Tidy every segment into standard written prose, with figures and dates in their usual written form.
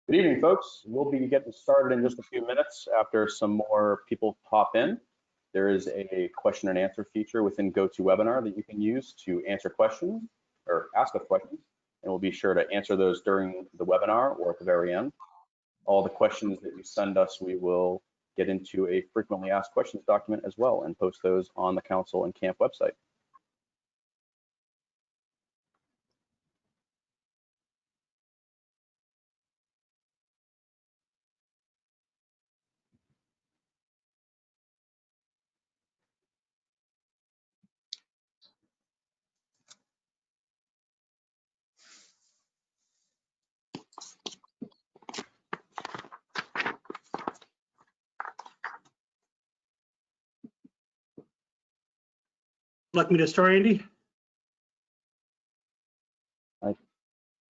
Good evening, folks. We'll be getting started in just a few minutes after some more people pop in. There is a question and answer feature within GoToWebinar that you can use to answer questions or ask us questions, and we'll be sure to answer those during the webinar or at the very end. All the questions that you send us, we will get into a frequently asked questions document as well and post those on the council and camp website. Like me to start, Andy? I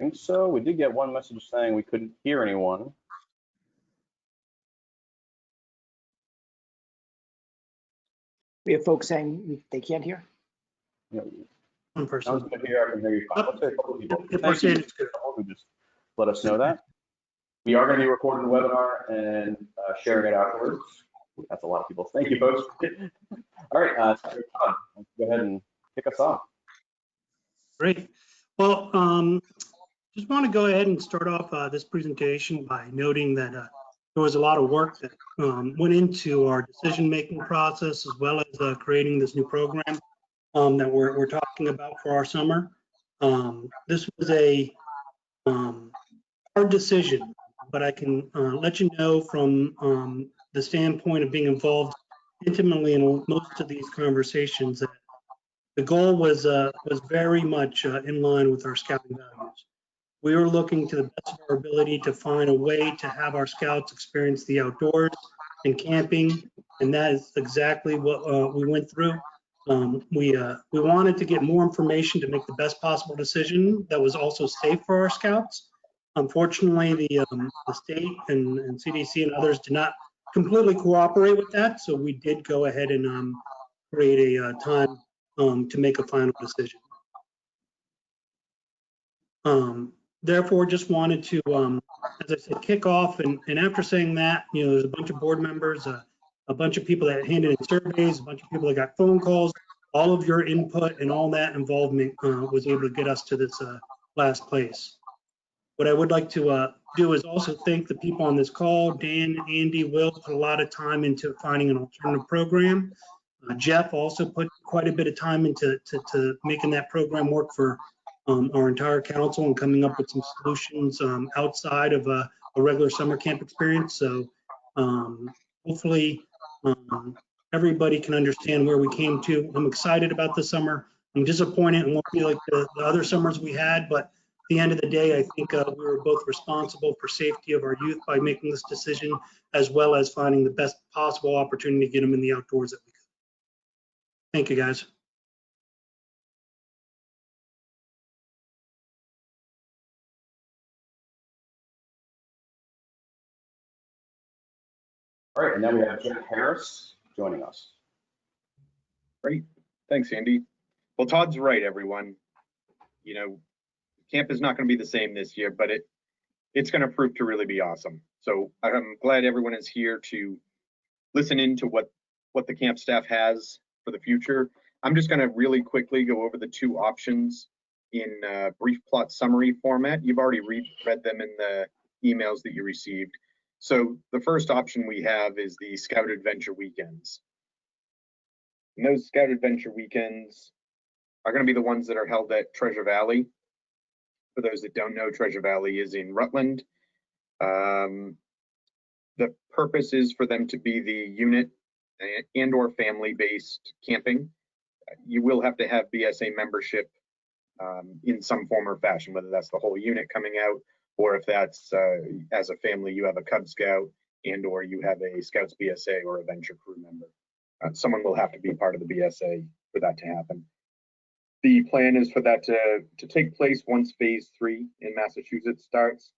think so. We did get one message saying we couldn't hear anyone. We have folks saying they can't hear. One person. Sounds good here. I can hear you fine. Let's say a couple of people. If Thank you to someone who just let us know that. We are going to be recording the webinar and sharing it afterwards. That's a lot of people. Thank you, folks. All right, Todd, go ahead and kick us off. Great. Well, just want to go ahead and start off this presentation by noting that there was a lot of work that went into our decision-making process, as well as creating this new program that we're talking about for our summer. This was a hard decision, but I can let you know from the standpoint of being involved intimately in most of these conversations that the goal was very much in line with our scouting values. We were looking to the best of our ability to find a way to have our scouts experience the outdoors and camping, and that is exactly what we went through. We wanted to get more information to make the best possible decision that was also safe for our scouts. Unfortunately, the state and CDC and others did not completely cooperate with that, so we did go ahead and create a time to make a final decision. Therefore, just wanted to, as I said, kick off, and after saying that, there's a bunch of board members, a bunch of people that handed in surveys, a bunch of people that got phone calls. All of your input and all that involvement was able to get us to this last place. What I would like to do is also thank the people on this call. Dan, Andy, Will put a lot of time into finding an alternative program. Jeff also put quite a bit of time into making that program work for our entire council and coming up with some solutions outside of a regular summer camp experience. So hopefully everybody can understand where we came to. I'm excited about the summer. I'm disappointed it won't be like the other summers we had, but at the end of the day, I think we were both responsible for safety of our youth by making this decision, as well as finding the best possible opportunity to get them in the outdoors that we could. Thank you, guys. All right, and now we have Jeff Harris joining us. Great, thanks, Andy. Well, Todd's right, everyone. Camp is not going to be the same this year, but it's going to prove to really be awesome. So I'm glad everyone is here to listen into what the camp staff has for the future. I'm just going to really quickly go over the two options in brief plot summary format. You've already read them in the emails that you received. So the first option we have is the Scout Adventure Weekends. And those Scout Adventure Weekends are going to be the ones that are held at Treasure Valley. For those that don't know, Treasure Valley is in Rutland. The purpose is for them to be the unit and or family-based camping. You will have to have BSA membership in some form or fashion, whether that's the whole unit coming out, or if that's as a family, you have a Cub Scout and or you have a Scouts BSA or a Venture crew member. Someone will have to be part of the BSA for that to happen. The plan is for that to take place once phase 3 in Massachusetts starts.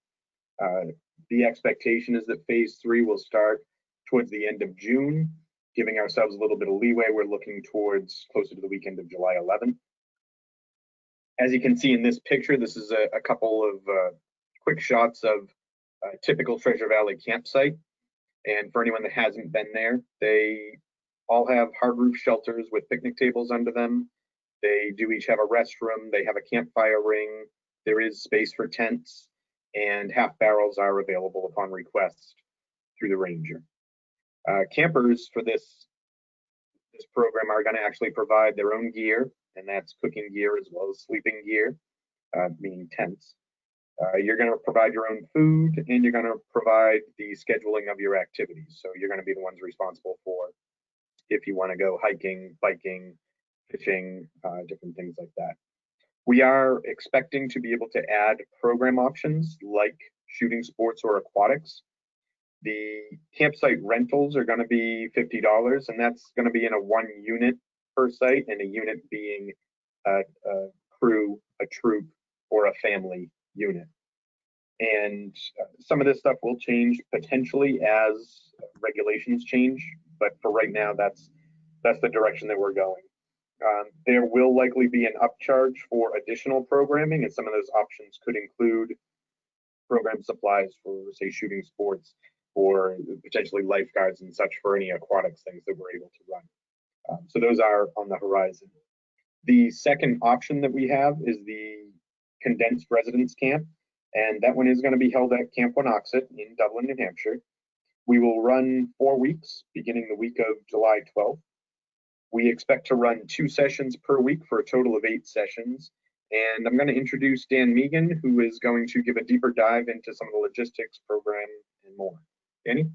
The expectation is that phase 3 will start towards the end of June, giving ourselves a little bit of leeway. We're looking towards closer to the weekend of July 11th. As you can see in this picture, this is a couple of quick shots of typical Treasure Valley campsite. And for anyone that hasn't been there, they all have hard roof shelters with picnic tables under them. They do each have a restroom. They have a campfire ring. There is space for tents, and half barrels are available upon request through the ranger. Campers for this program are going to actually provide their own gear, and that's cooking gear as well as sleeping gear, meaning tents. You're going to provide your own food, and you're going to provide the scheduling of your activities. So you're going to be the ones responsible for if you want to go hiking, biking, fishing, different things like that. We are expecting to be able to add program options like shooting sports or aquatics. The campsite rentals are going to be $50, and that's going to be in a 1 unit per site, and a unit being a crew, a troop, or a family unit. And some of this stuff will change potentially as regulations change, but for right now, that's the direction that we're going. There will likely be an upcharge for additional programming, and some of those options could include program supplies for, say, shooting sports, or potentially lifeguards and such for any aquatics things that we're able to run. So those are on the horizon. The second option that we have is the Condensed Residence Camp, and that one is going to be held at Camp Winoxet in Dublin, New Hampshire. We will run 4 weeks, beginning the week of July 12th. We expect to run 2 sessions per week for a total of 8 sessions. And I'm going to introduce Dan Megan, who is going to give a deeper dive into some of the logistics, program, and more. Danny?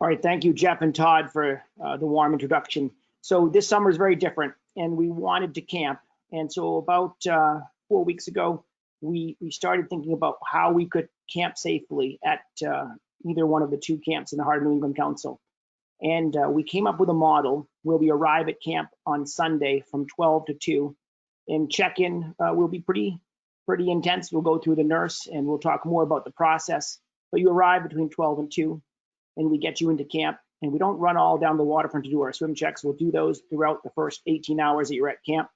All right, thank you, Jeff and Todd, for the warm introduction. So this summer is very different, and we wanted to camp. And so about 4 weeks ago, we started thinking about how we could camp safely at either one of the 2 camps in the heart of New England Council. And we came up with a model where we arrive at camp on Sunday from 12 to 2, and check-in will be pretty intense. We'll go through the nurse, and we'll talk more about the process. But you arrive between 12 and 2, and we get you into camp. And we don't run all down the waterfront to do our swim checks. We'll do those throughout the first 18 hours that you're at camp.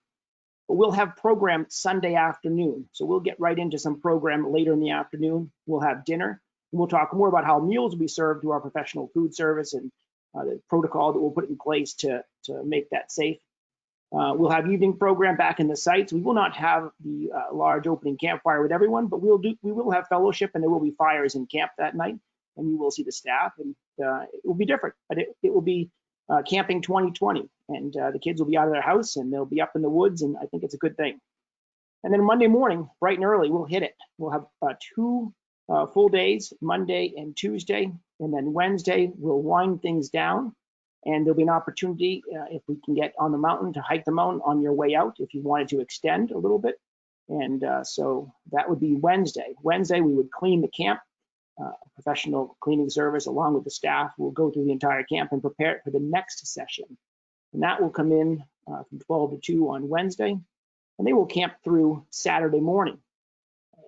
But we'll have program Sunday afternoon. So we'll get right into some program later in the afternoon. We'll have dinner, and we'll talk more about how meals will be served through our professional food service and the protocol that we'll put in place to make that safe. We'll have evening program back in the sites. We will not have the large opening campfire with everyone, but we will have fellowship, and there will be fires in camp that night, and you will see the staff, and it will be different, but it will be camping 2020, and the kids will be out of their house, and they'll be up in the woods, and I think it's a good thing. And then Monday morning, bright and early, we'll hit it. We'll have 2 full days, Monday and Tuesday, and then Wednesday, we'll wind things down. And there'll be an opportunity, if we can get on the mountain, to hike the mountain on your way out if you wanted to extend a little bit. And so that would be Wednesday. Wednesday, we would clean the camp. A professional cleaning service, along with the staff, will go through the entire camp and prepare it for the next session. And that will come in from 12 to 2 on Wednesday. And they will camp through Saturday morning.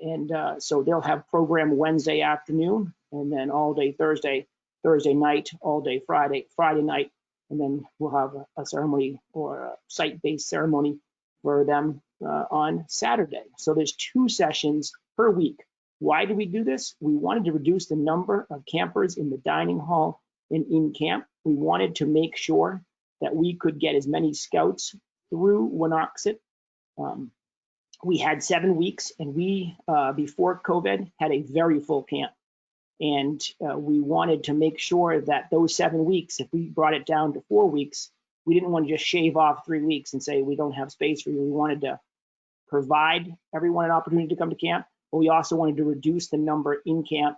And so they'll have program Wednesday afternoon, and then all day Thursday night, all day Friday night, and then we'll have a ceremony or a site-based ceremony for them on Saturday. So there's 2 sessions per week. Why do we do this? We wanted to reduce the number of campers in the dining hall and in camp. We wanted to make sure that we could get as many scouts through Winoxet. We had 7 weeks, and we, before COVID, had a very full camp. And we wanted to make sure that those 7 weeks, if we brought it down to 4 weeks, we didn't want to just shave off 3 weeks and say we don't have space for you. We wanted to provide everyone an opportunity to come to camp, but we also wanted to reduce the number in camp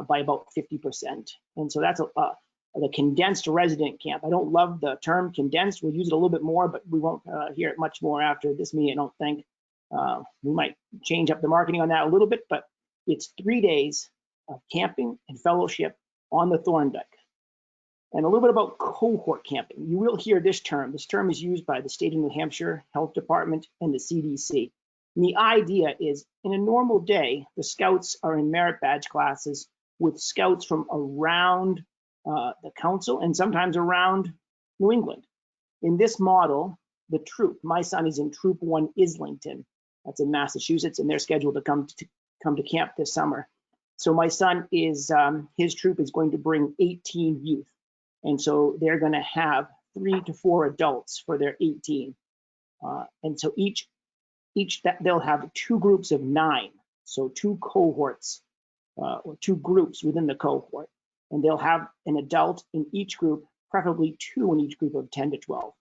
by about 50%. And so that's the condensed resident camp. I don't love the term condensed. We'll use it a little bit more, but we won't hear it much more after this meeting, I don't think. We might change up the marketing on that a little bit, but it's 3 days of camping and fellowship on the Thorndike. And a little bit about cohort camping. You will hear this term. This term is used by the state of New Hampshire Health Department and the CDC. And the idea is, in a normal day, the scouts are in merit badge classes with scouts from around the council and sometimes around New England. In this model, the troop, my son is in Troop 1 Islington. That's in Massachusetts, and they're scheduled to come to camp this summer. So my son is, his troop is going to bring 18 youth. And so they're going to have 3 to 4 adults for their 18. And so they'll have 2 groups of 9. So 2 cohorts, or 2 groups within the cohort. And they'll have an adult in each group, preferably 2 in each group of 10 to 12.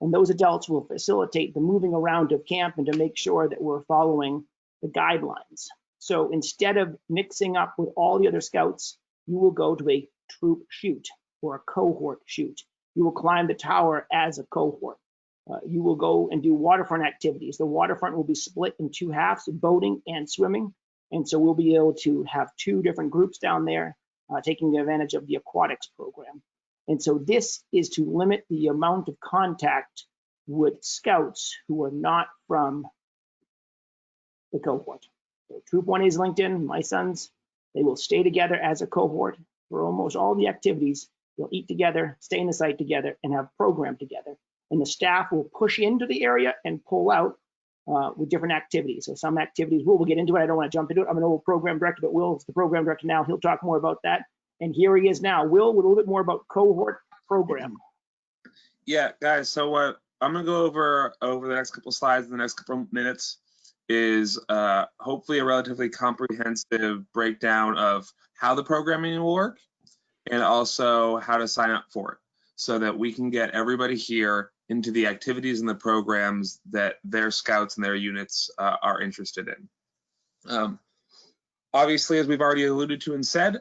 And those adults will facilitate the moving around of camp and to make sure that we're following the guidelines. So instead of mixing up with all the other scouts, you will go to a troop shoot or a cohort shoot. You will climb the tower as a cohort. You will go and do waterfront activities. The waterfront will be split in 2 halves, boating and swimming. And so we'll be able to have 2 different groups down there taking advantage of the aquatics program. And so this is to limit the amount of contact with scouts who are not from the cohort. So Troop 1A's LinkedIn, my sons, they will stay together as a cohort for almost all the activities. They'll eat together, stay in the site together, and have program together. And the staff will push into the area and pull out with different activities. So some activities, we'll get into it. I don't want to jump into it. I'm an old program director, but Will's the program director now. He'll talk more about that. And here he is now. Will, with a little bit more about cohort program. Yeah, guys, so what I'm going to go over the next couple slides in the next couple minutes is hopefully a relatively comprehensive breakdown of how the programming will work and also how to sign up for it so that we can get everybody here into the activities and the programs that their scouts and their units are interested in. Obviously, as we've already alluded to and said,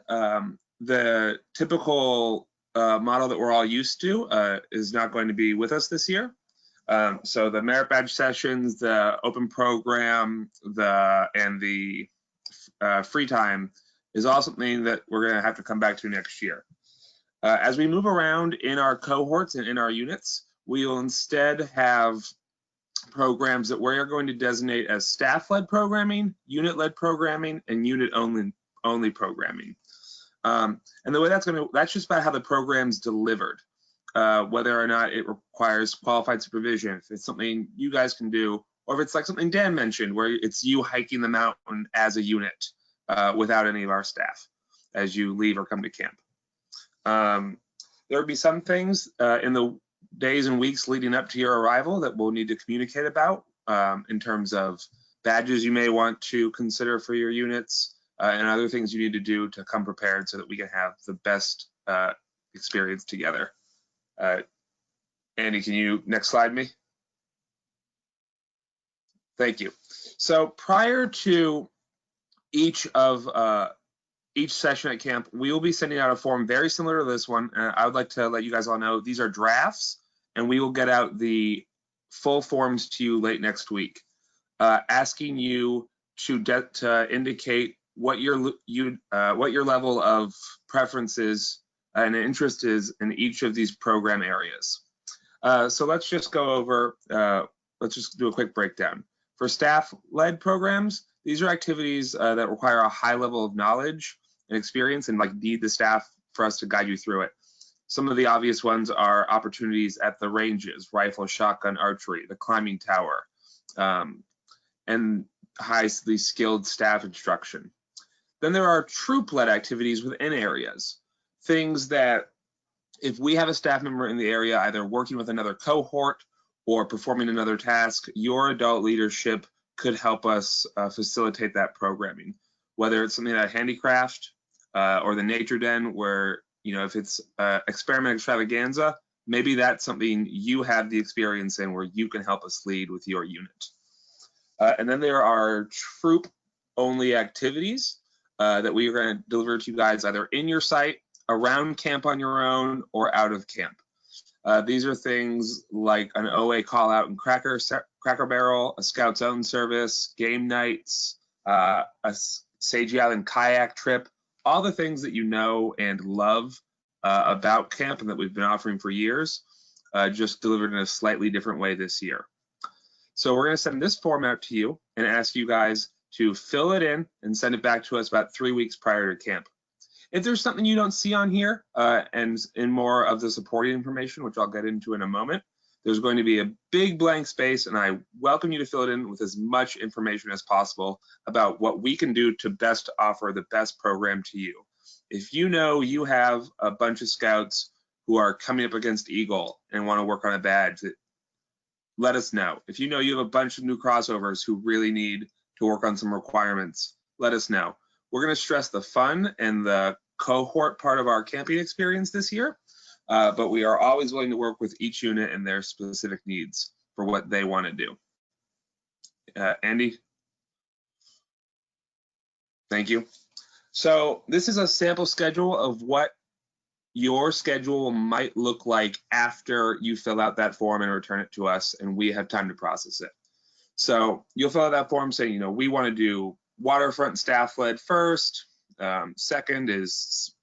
the typical model that we're all used to is not going to be with us this year. So the merit badge sessions, the open program, and the free time is all something that we're going to have to come back to next year. As we move around in our cohorts and in our units, we will instead have programs that we're going to designate as staff-led programming, unit-led programming, and unit-only programming. And the way that's just about how the program's delivered, whether or not it requires qualified supervision, if it's something you guys can do, or if it's like something Dan mentioned, where it's you hiking the mountain as a unit without any of our staff as you leave or come to camp. There would be some things in the days and weeks leading up to your arrival that we'll need to communicate about in terms of badges you may want to consider for your units and other things you need to do to come prepared so that we can have the best experience together. Andy, can you next slide me? Thank you. So prior to each session at camp, we will be sending out a form very similar to this one. I would like to let you guys all know these are drafts, and we will get out the full forms to you late next week, asking you to indicate what your level of preferences and interest is in each of these program areas. So let's just go over. Let's just do a quick breakdown. For staff-led programs, these are activities that require a high level of knowledge and experience and need the staff for us to guide you through it. Some of the obvious ones are opportunities at the ranges, rifle, shotgun, archery, the climbing tower, and highly skilled staff instruction. Then there are troop-led activities within areas, things that if we have a staff member in the area either working with another cohort or performing another task, your adult leadership could help us facilitate that programming, whether it's something like handicraft or the nature den where, if it's experiment extravaganza, maybe that's something you have the experience in where you can help us lead with your unit. And then there are troop only activities that we are going to deliver to you guys either in your site, around camp on your own, or out of camp. These are things like an OA call out and Cracker Barrel, a Scout's Own service, game nights, a Sagey Island kayak trip, all the things that you know and love about camp and that we've been offering for years, just delivered in a slightly different way this year. So we're going to send this form out to you and ask you guys to fill it in and send it back to us about 3 weeks prior to camp. If there's something you don't see on here and in more of the supporting information, which I'll get into in a moment, there's going to be a big blank space, and I welcome you to fill it in with as much information as possible about what we can do to best offer the best program to you. If you know you have a bunch of scouts who are coming up against Eagle and want to work on a badge, let us know. If you know you have a bunch of new crossovers who really need to work on some requirements, let us know. We're going to stress the fun and the cohort part of our camping experience this year, but we are always willing to work with each unit and their specific needs for what they want to do. Andy? Thank you. So this is a sample schedule of what your schedule might look like after you fill out that form and return it to us and we have time to process it. So you'll fill out that form saying, you know, we want to do waterfront staff led first, second is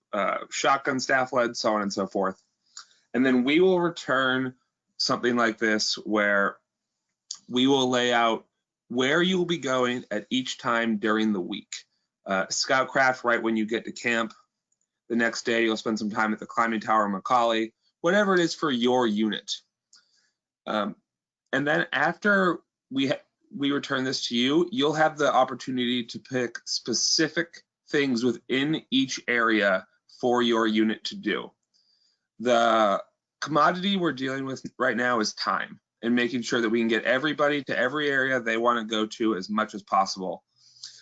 shotgun staff led, so on and so forth. And then we will return something like this where we will lay out where you will be going at each time during the week. Scoutcraft right when you get to camp. The next day you'll spend some time at the climbing tower in Macaulay, whatever it is for your unit. And then after we return this to you, you'll have the opportunity to pick specific things within each area for your unit to do. The commodity we're dealing with right now is time and making sure that we can get everybody to every area they want to go to as much as possible.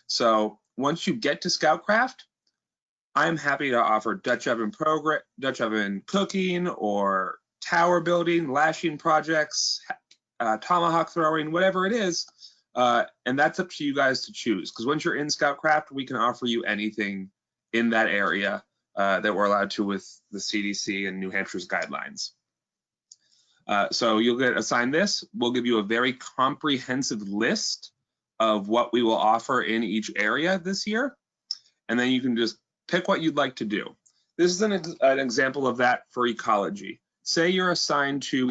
So once you get to Scoutcraft, I'm happy to offer Dutch oven cooking or tower building, lashing projects, tomahawk throwing, whatever it is. And that's up to you guys to choose. Because once you're in Scoutcraft, we can offer you anything in that area that we're allowed to with the CDC and New Hampshire's guidelines. So you'll get assigned this. We'll give you a very comprehensive list of what we will offer in each area this year. And then you can just pick what you'd like to do. This is an example of that for ecology. Say you're assigned to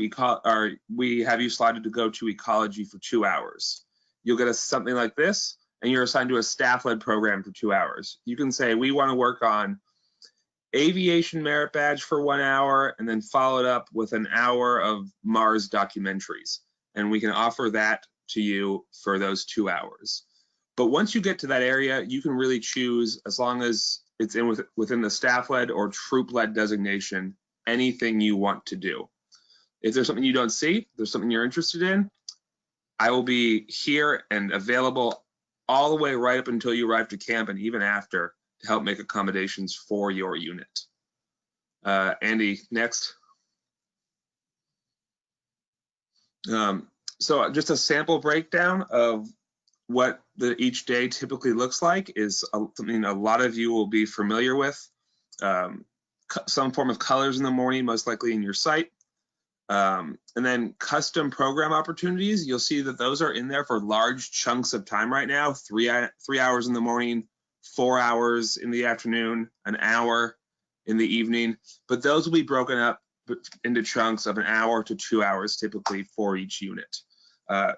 we have you slotted to go to ecology for 2 hours. You'll get something like this, and you're assigned to a staff-led program for 2 hours. You can say, we want to work on aviation merit badge for 1 hour, and then follow it up with an hour of Mars documentaries. And we can offer that to you for those 2 hours. But once you get to that area, you can really choose, as long as it's within the staff-led or troop-led designation, anything you want to do. If there's something you don't see, if there's something you're interested in, I will be here and available all the way right up until you arrive to camp and even after to help make accommodations for your unit. Andy, next. So just a sample breakdown of what each day typically looks like is something a lot of you will be familiar with. Some form of colors in the morning, most likely in your site. And then custom program opportunities, you'll see that those are in there for large chunks of time right now, 3 hours in the morning, 4 hours in the afternoon, an hour in the evening, but those will be broken up into chunks of an hour to 2 hours typically for each unit.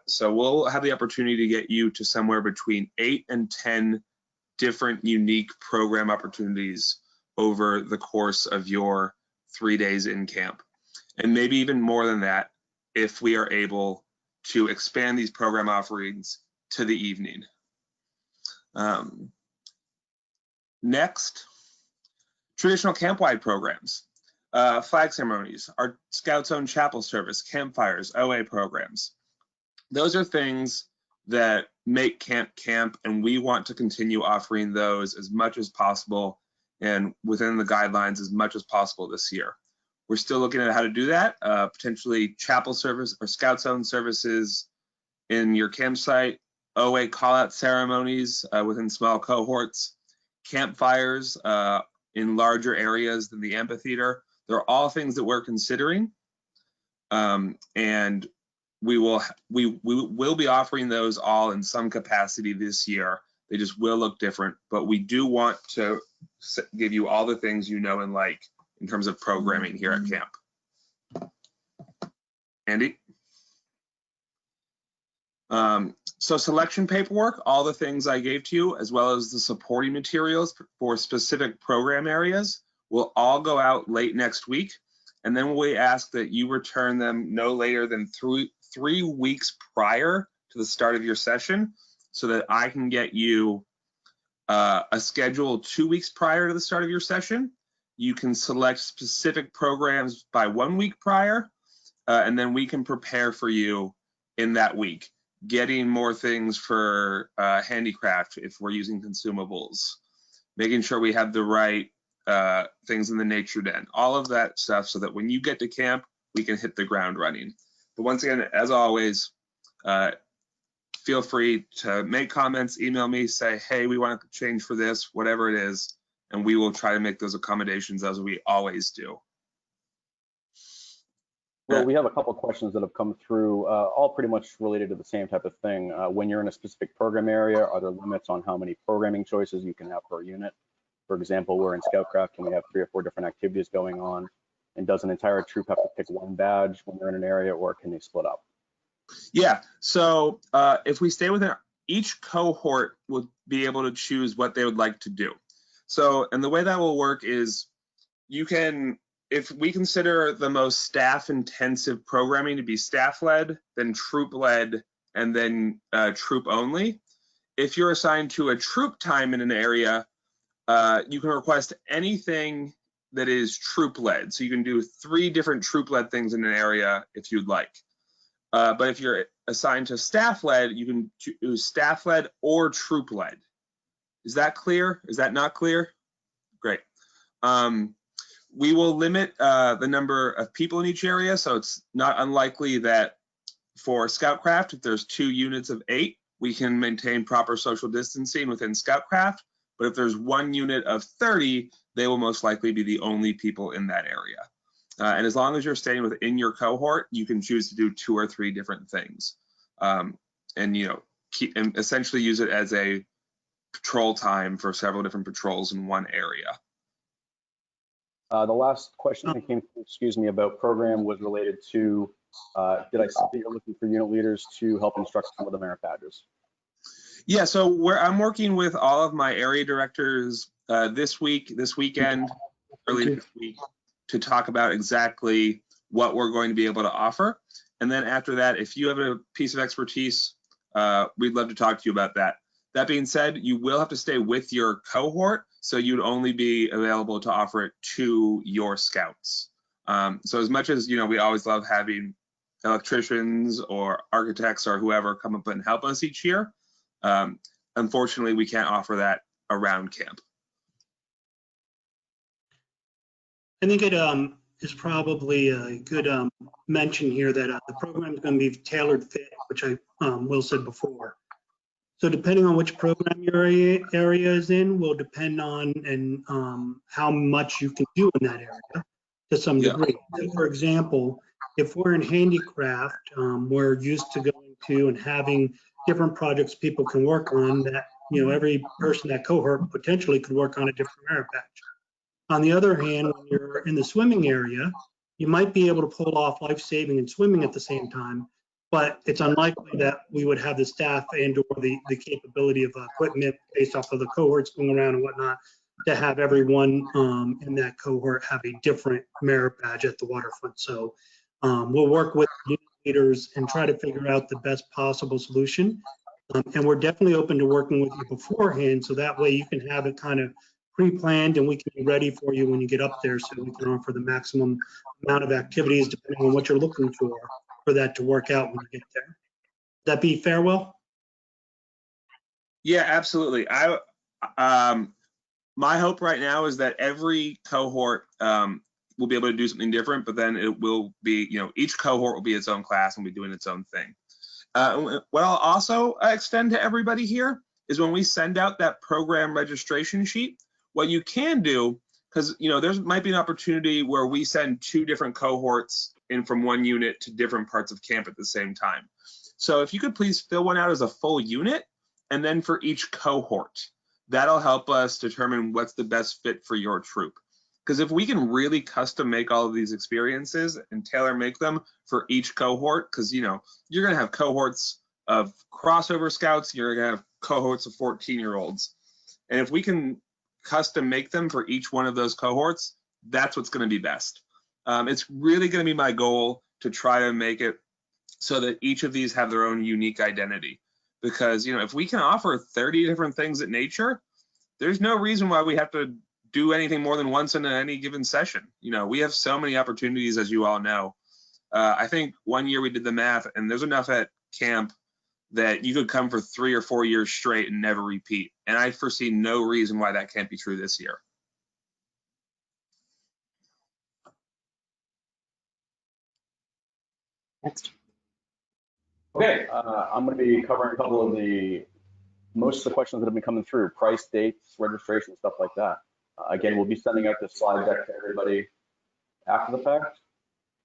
So we'll have the opportunity to get you to somewhere between 8 and 10 different unique program opportunities over the course of your 3 days in camp. And maybe even more than that if we are able to expand these program offerings to the evening. Next, traditional camp-wide programs, flag ceremonies, our Scouts Own Chapel service, campfires, OA programs. Those are things that make camp, and we want to continue offering those as much as possible and within the guidelines as much as possible this year. We're still looking at how to do that, potentially chapel service or Scouts Own services in your campsite, OA call-out ceremonies within small cohorts, campfires in larger areas than the amphitheater. They're all things that we're considering, and we will be offering those all in some capacity this year. They just will look different, but we do want to give you all the things you know and like in terms of programming here at camp. Andy? So selection paperwork, all the things I gave to you, as well as the supporting materials for specific program areas, will all go out late next week. and then we ask that you return them no later than 3 weeks prior to the start of your session, so that I can get you a schedule 2 weeks prior to the start of your session. You can select specific programs by 1 week prior, and then we can prepare for you in that week, getting more things for handicraft if we're using consumables, making sure we have the right things in the nature den, all of that stuff, so that when you get to camp, we can hit the ground running. But once again, as always, feel free to make comments, email me, say, hey, we want to change for this, whatever it is, and we will try to make those accommodations as we always do. Well, we have a couple of questions that have come through, all pretty much related to the same type of thing. When you're in a specific program area, are there limits on how many programming choices you can have per unit? For example, we're in Scoutcraft, can we have 3 or 4 different activities going on? And does an entire troop have to pick one badge when they're in an area, or can they split up? Yeah, so if we stay within, each cohort will be able to choose what they would like to do. So, and the way that will work is you can, if we consider the most staff intensive programming to be staff led, then troop led, and then troop only. If you're assigned to a troop time in an area, you can request anything that is troop led. So you can do 3 different troop led things in an area if you'd like. But if you're assigned to staff led, you can choose staff led or troop led. Is that clear? Is that not clear? Great. We will limit the number of people in each area, so it's not unlikely that for Scoutcraft, if there's 2 units of 8, we can maintain proper social distancing within Scoutcraft. But if there's 1 unit of 30, they will most likely be the only people in that area. And as long as you're staying within your cohort, you can choose to do 2 or 3 different things, and keep and essentially use it as a patrol time for several different patrols in one area. The last question that came, excuse me, about program was related to, did I see that you're looking for unit leaders to help instruct some of the merit badges? Yeah, so I'm working with all of my area directors this weekend, early next week, to talk about exactly what we're going to be able to offer. And then after that, if you have a piece of expertise, we'd love to talk to you about that. That being said, you will have to stay with your cohort, so you'd only be available to offer it to your scouts. So as much as, we always love having electricians or architects or whoever come up and help us each year, unfortunately, we can't offer that around camp. I think it is probably a good mention here that the program is going to be tailored fit, which I Will said before. So depending on which program your area is in will depend on and how much you can do in that area to some degree. So for example, if we're in handicraft, we're used to going to and having different projects people can work on that, every person that cohort potentially could work on a different merit badge. On the other hand, when you're in the swimming area, you might be able to pull off life saving and swimming at the same time, but it's unlikely that we would have the staff and or the capability of equipment based off of the cohorts going around and whatnot to have everyone in that cohort have a different merit badge at the waterfront. So we'll work with unit leaders and try to figure out the best possible solution. And we're definitely open to working with you beforehand, so that way you can have it kind of pre-planned and we can be ready for you when you get up there, so we can offer the maximum amount of activities depending on what you're looking for that to work out when you get there. Would that be fair, Will? Yeah, absolutely. My hope right now is that every cohort will be able to do something different, but then it will be, each cohort will be its own class and be doing its own thing. What I'll also extend to everybody here is when we send out that program registration sheet, what you can do, because there might be an opportunity where we send 2 different cohorts in from one unit to different parts of camp at the same time. So if you could please fill one out as a full unit, and then for each cohort, that'll help us determine what's the best fit for your troop. Because if we can really custom make all of these experiences and tailor make them for each cohort, because you're going to have cohorts of crossover scouts, you're going to have cohorts of 14-year-olds, and if we can custom make them for each one of those cohorts, that's what's going to be best. It's really going to be my goal to try to make it so that each of these have their own unique identity. Because, you know, if we can offer 30 different things at nature, there's no reason why we have to do anything more than once in any given session. You know, we have so many opportunities, as you all know. I think one year we did the math, and there's enough at camp that you could come for 3 or 4 years straight and never repeat. And I foresee no reason why that can't be true this year. Next. Okay, I'm going to be covering a couple of most of the questions that have been coming through: price, dates, registration, stuff like that. Again, we'll be sending out this slide deck to everybody after the fact.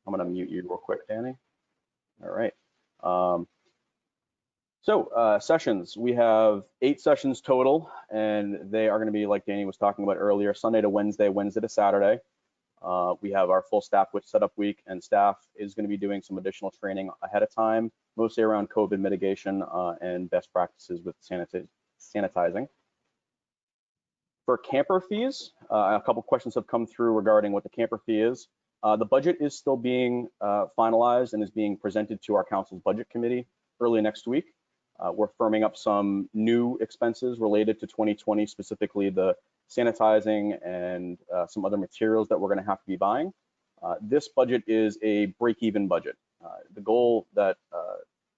I'm going to mute you real quick, Danny. All right. Sessions, we have 8 sessions total, and they are going to be, like Danny was talking about earlier, Sunday to Wednesday, Wednesday to Saturday. We have our full staff setup week, and staff is going to be doing some additional training ahead of time, mostly around COVID mitigation and best practices with sanitizing. For camper fees, a couple questions have come through regarding what the camper fee is. The budget is still being finalized and is being presented to our council's budget committee early next week. We're firming up some new expenses related to 2020, specifically the sanitizing and some other materials that we're going to have to be buying. This budget is a break-even budget. The goal that,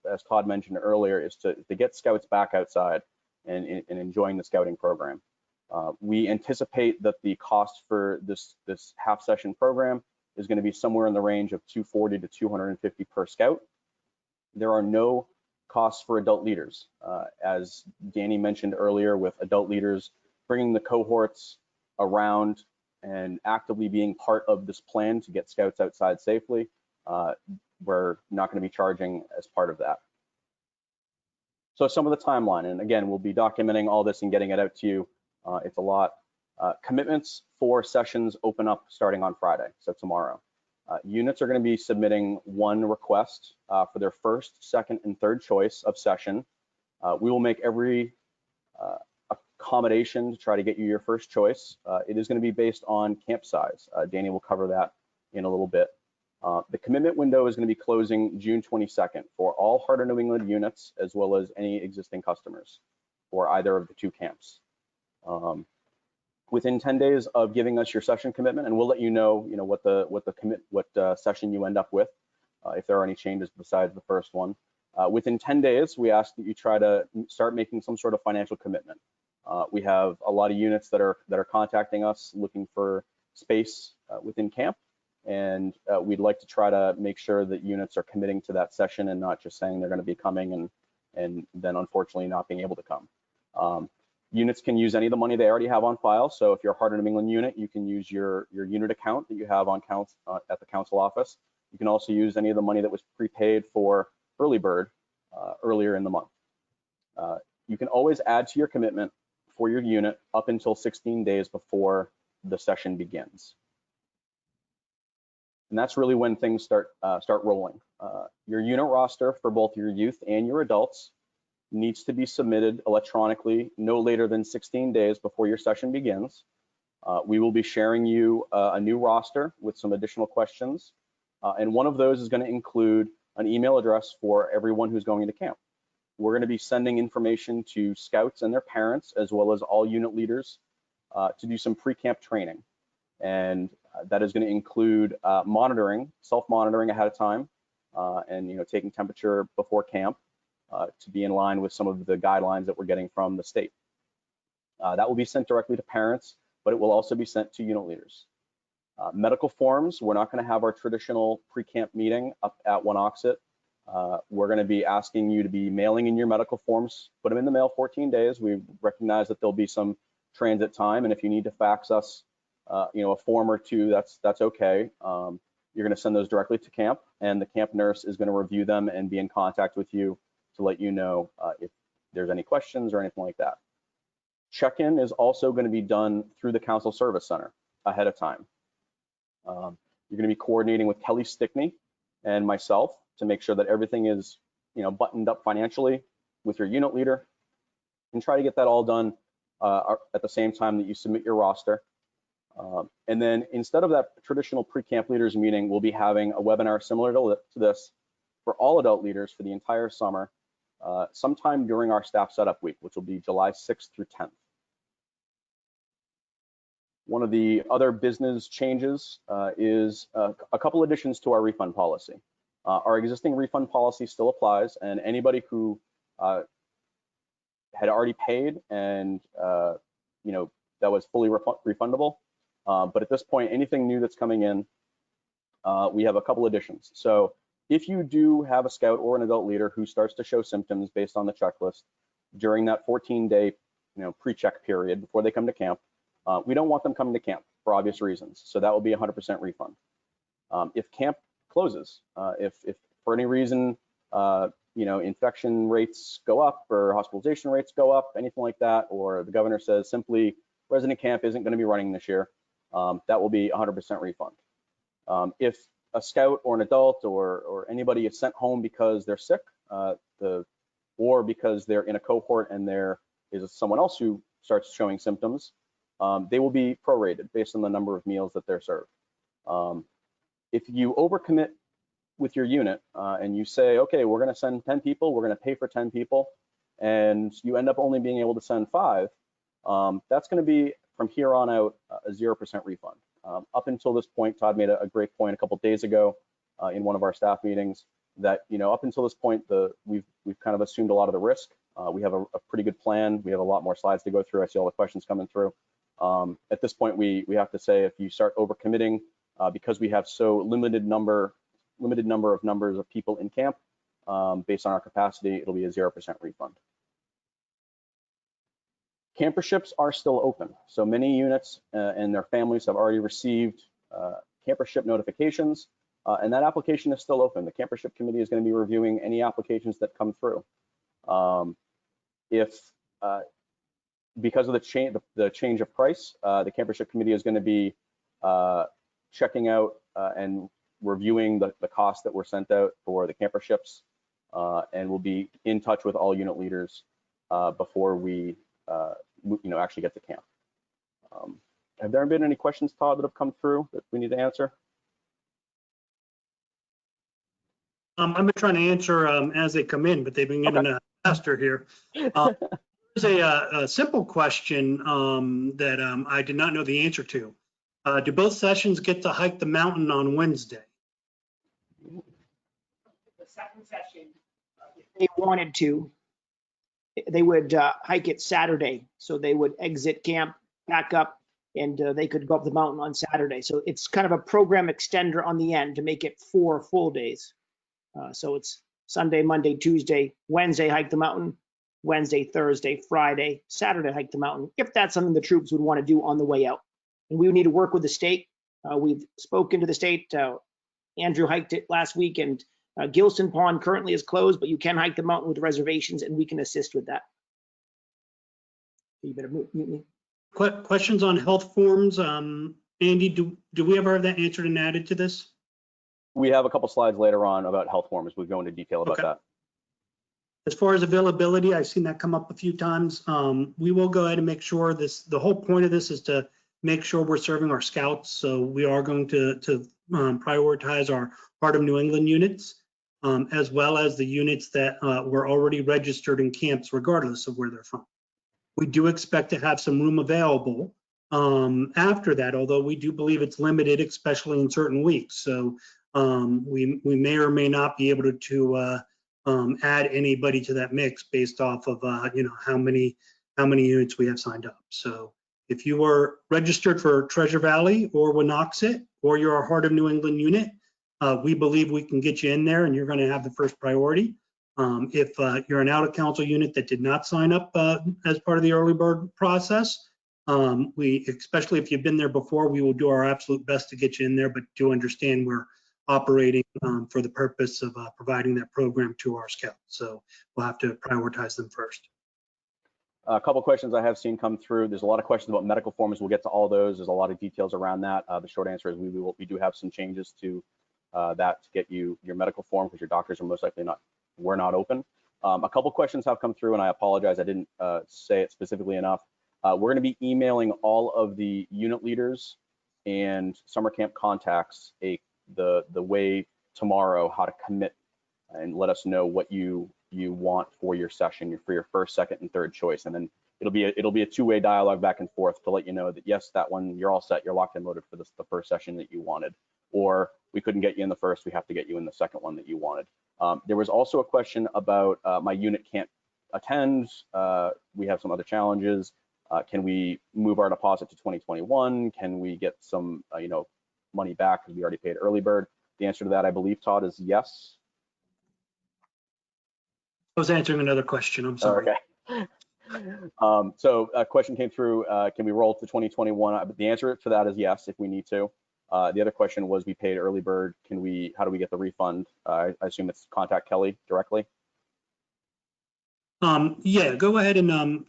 as Todd mentioned earlier, is to get scouts back outside and enjoying the scouting program. We anticipate that the cost for this half session program is going to be somewhere in the range of $240 to $250 per scout. There are no costs for adult leaders. As Danny mentioned earlier, with adult leaders bringing the cohorts around and actively being part of this plan to get scouts outside safely, we're not going to be charging as part of that. So some of the timeline, and again, we'll be documenting all this and getting it out to you. It's a lot. Commitments for sessions open up starting on Friday, so tomorrow. Units are going to be submitting one request for their first, second, and third choice of session. We will make every accommodation to try to get you your first choice. It is going to be based on camp size. Danny will cover that in a little bit. The commitment window is going to be closing June 22nd for all Heart of New England units, as well as any existing customers for either of the 2 camps. Within 10 days of giving us your session commitment, and we'll let you know, what session you end up with, if there are any changes besides the first one. Within 10 days, we ask that you try to start making some sort of financial commitment. We have a lot of units that are contacting us looking for space within camp, and we'd like to try to make sure that units are committing to that session and not just saying they're going to be coming and then unfortunately not being able to come. Units can use any of the money they already have on file. So if you're a Heart of New England unit, you can use your unit account that you have on at the council office. You can also use any of the money that was prepaid for early bird earlier in the month. You can always add to your commitment for your unit up until 16 days before the session begins. And that's really when things start rolling. Your unit roster for both your youth and your adults needs to be submitted electronically no later than 16 days before your session begins. We will be sharing you a new roster with some additional questions. And one of those is going to include an email address for everyone who's going to camp. We're going to be sending information to scouts and their parents, as well as all unit leaders, to do some pre-camp training. And that is going to include monitoring, self-monitoring ahead of time, and taking temperature before camp to be in line with some of the guidelines that we're getting from the state. That will be sent directly to parents, but it will also be sent to unit leaders. Medical forms, we're not going to have our traditional pre-camp meeting up at Wonoxet. We're going to be asking you to be mailing in your medical forms, put them in the mail 14 days. We recognize that there'll be some transit time, and if you need to fax us a form or two, that's okay. You're going to send those directly to camp, and the camp nurse is going to review them and be in contact with you to let you know if there's any questions or anything like that. Check-in is also going to be done through the Council Service Center ahead of time. You're going to be coordinating with Kelly Stickney and myself to make sure that everything is buttoned up financially with your unit leader, and try to get that all done at the same time that you submit your roster. And then instead of that traditional pre-camp leaders meeting, we'll be having a webinar similar to this for all adult leaders for the entire summer, sometime during our staff setup week, which will be July 6th through 10th. One of the other business changes is a couple additions to our refund policy. Our existing refund policy still applies, and anybody who had already paid and that was fully refundable. But at this point, anything new that's coming in, we have a couple additions. So if you do have a scout or an adult leader who starts to show symptoms based on the checklist during that 14-day pre-check period before they come to camp, we don't want them coming to camp for obvious reasons. So that will be 100% refund. If camp closes, if for any reason infection rates go up or hospitalization rates go up, anything like that, or the governor says simply resident camp isn't going to be running this year, that will be 100% refund. If a scout or an adult or anybody is sent home because they're sick, or because they're in a cohort and there is someone else who starts showing symptoms, they will be prorated based on the number of meals that they're served. If you overcommit with your unit and you say, okay, we're going to send 10 people, we're going to pay for 10 people, and you end up only being able to send 5, that's going to be from here on out a 0% refund. Up until this point, Todd made a great point a couple days ago in one of our staff meetings that up until this point we've kind of assumed a lot of the risk. We have a pretty good plan. We have a lot more slides to go through. I see all the questions coming through. At this point, we have to say if you start overcommitting because we have so limited number of people in camp based on our capacity, it'll be a 0% refund. Camperships are still open. So many units and their families have already received campership notifications, and that application is still open. The campership committee is going to be reviewing any applications that come through. Because of the change of price, the campership committee is going to be checking out and reviewing the costs that were sent out for the camperships, and we'll be in touch with all unit leaders before we actually get to camp. Have there been any questions, Todd, that have come through that we need to answer? I've been trying to answer as they come in, but they've been getting faster here. There's a simple question that I did not know the answer to. Do both sessions get to hike the mountain on Wednesday? The second session, if they wanted to, they would hike it Saturday. So they would exit camp, back up, and they could go up the mountain on Saturday. So it's kind of a program extender on the end to make it 4 full days. So it's Sunday, Monday, Tuesday, Wednesday, hike the mountain, Wednesday, Thursday, Friday, Saturday, hike the mountain, if that's something the troops would want to do on the way out. And we would need to work with the state. We've spoken to the state. Andrew hiked it last week, and Gilson Pond currently is closed, but you can hike the mountain with reservations, and we can assist with that. You better mute me. Questions on health forms. Andy, do we ever have that answered and added to this? We have a couple slides later on about health forms. We'll go into detail about that. As far as availability, I've seen that come up a few times. We will go ahead and make sure the whole point of this is to make sure we're serving our scouts. So we are going to prioritize our Heart of New England units, as well as the units that were already registered in camps, regardless of where they're from. We do expect to have some room available after that, although we do believe it's limited, especially in certain weeks. So we may or may not be able to add anybody to that mix based off of how many units we have signed up. So if you are registered for Treasure Valley or Winoxet, or you're a Heart of New England unit, we believe we can get you in there and you're going to have the first priority. If you're an out of council unit that did not sign up as part of the early bird process, especially if you've been there before, we will do our absolute best to get you in there, but do understand we're operating for the purpose of providing that program to our scouts. So we'll have to prioritize them first. A couple questions I have seen come through. There's a lot of questions about medical forms. We'll get to all those. There's a lot of details around that. The short answer is we do have some changes to that to get you your medical form, because your doctors are most likely we're not open. A couple questions have come through, and I apologize, I didn't say it specifically enough. We're going to be emailing all of the unit leaders and summer camp contacts the way tomorrow how to commit and let us know what you want for your session, for your first, second, and third choice. And then it'll be a two-way dialogue back and forth to let you know that yes, that one you're all set, you're locked and loaded for the first session that you wanted, or we couldn't get you in the first, we have to get you in the second one that you wanted. There was also a question about my unit can't attend. We have some other challenges. Can we move our deposit to 2021? Can we get some money back because we already paid early bird? The answer to that, I believe, Todd, is yes. I was answering another question. I'm sorry. Okay. So a question came through, can we roll to 2021? The answer to that is yes, if we need to. The other question was, we paid early bird. How do we get the refund? I assume it's contact Kelly directly. Yeah, go ahead and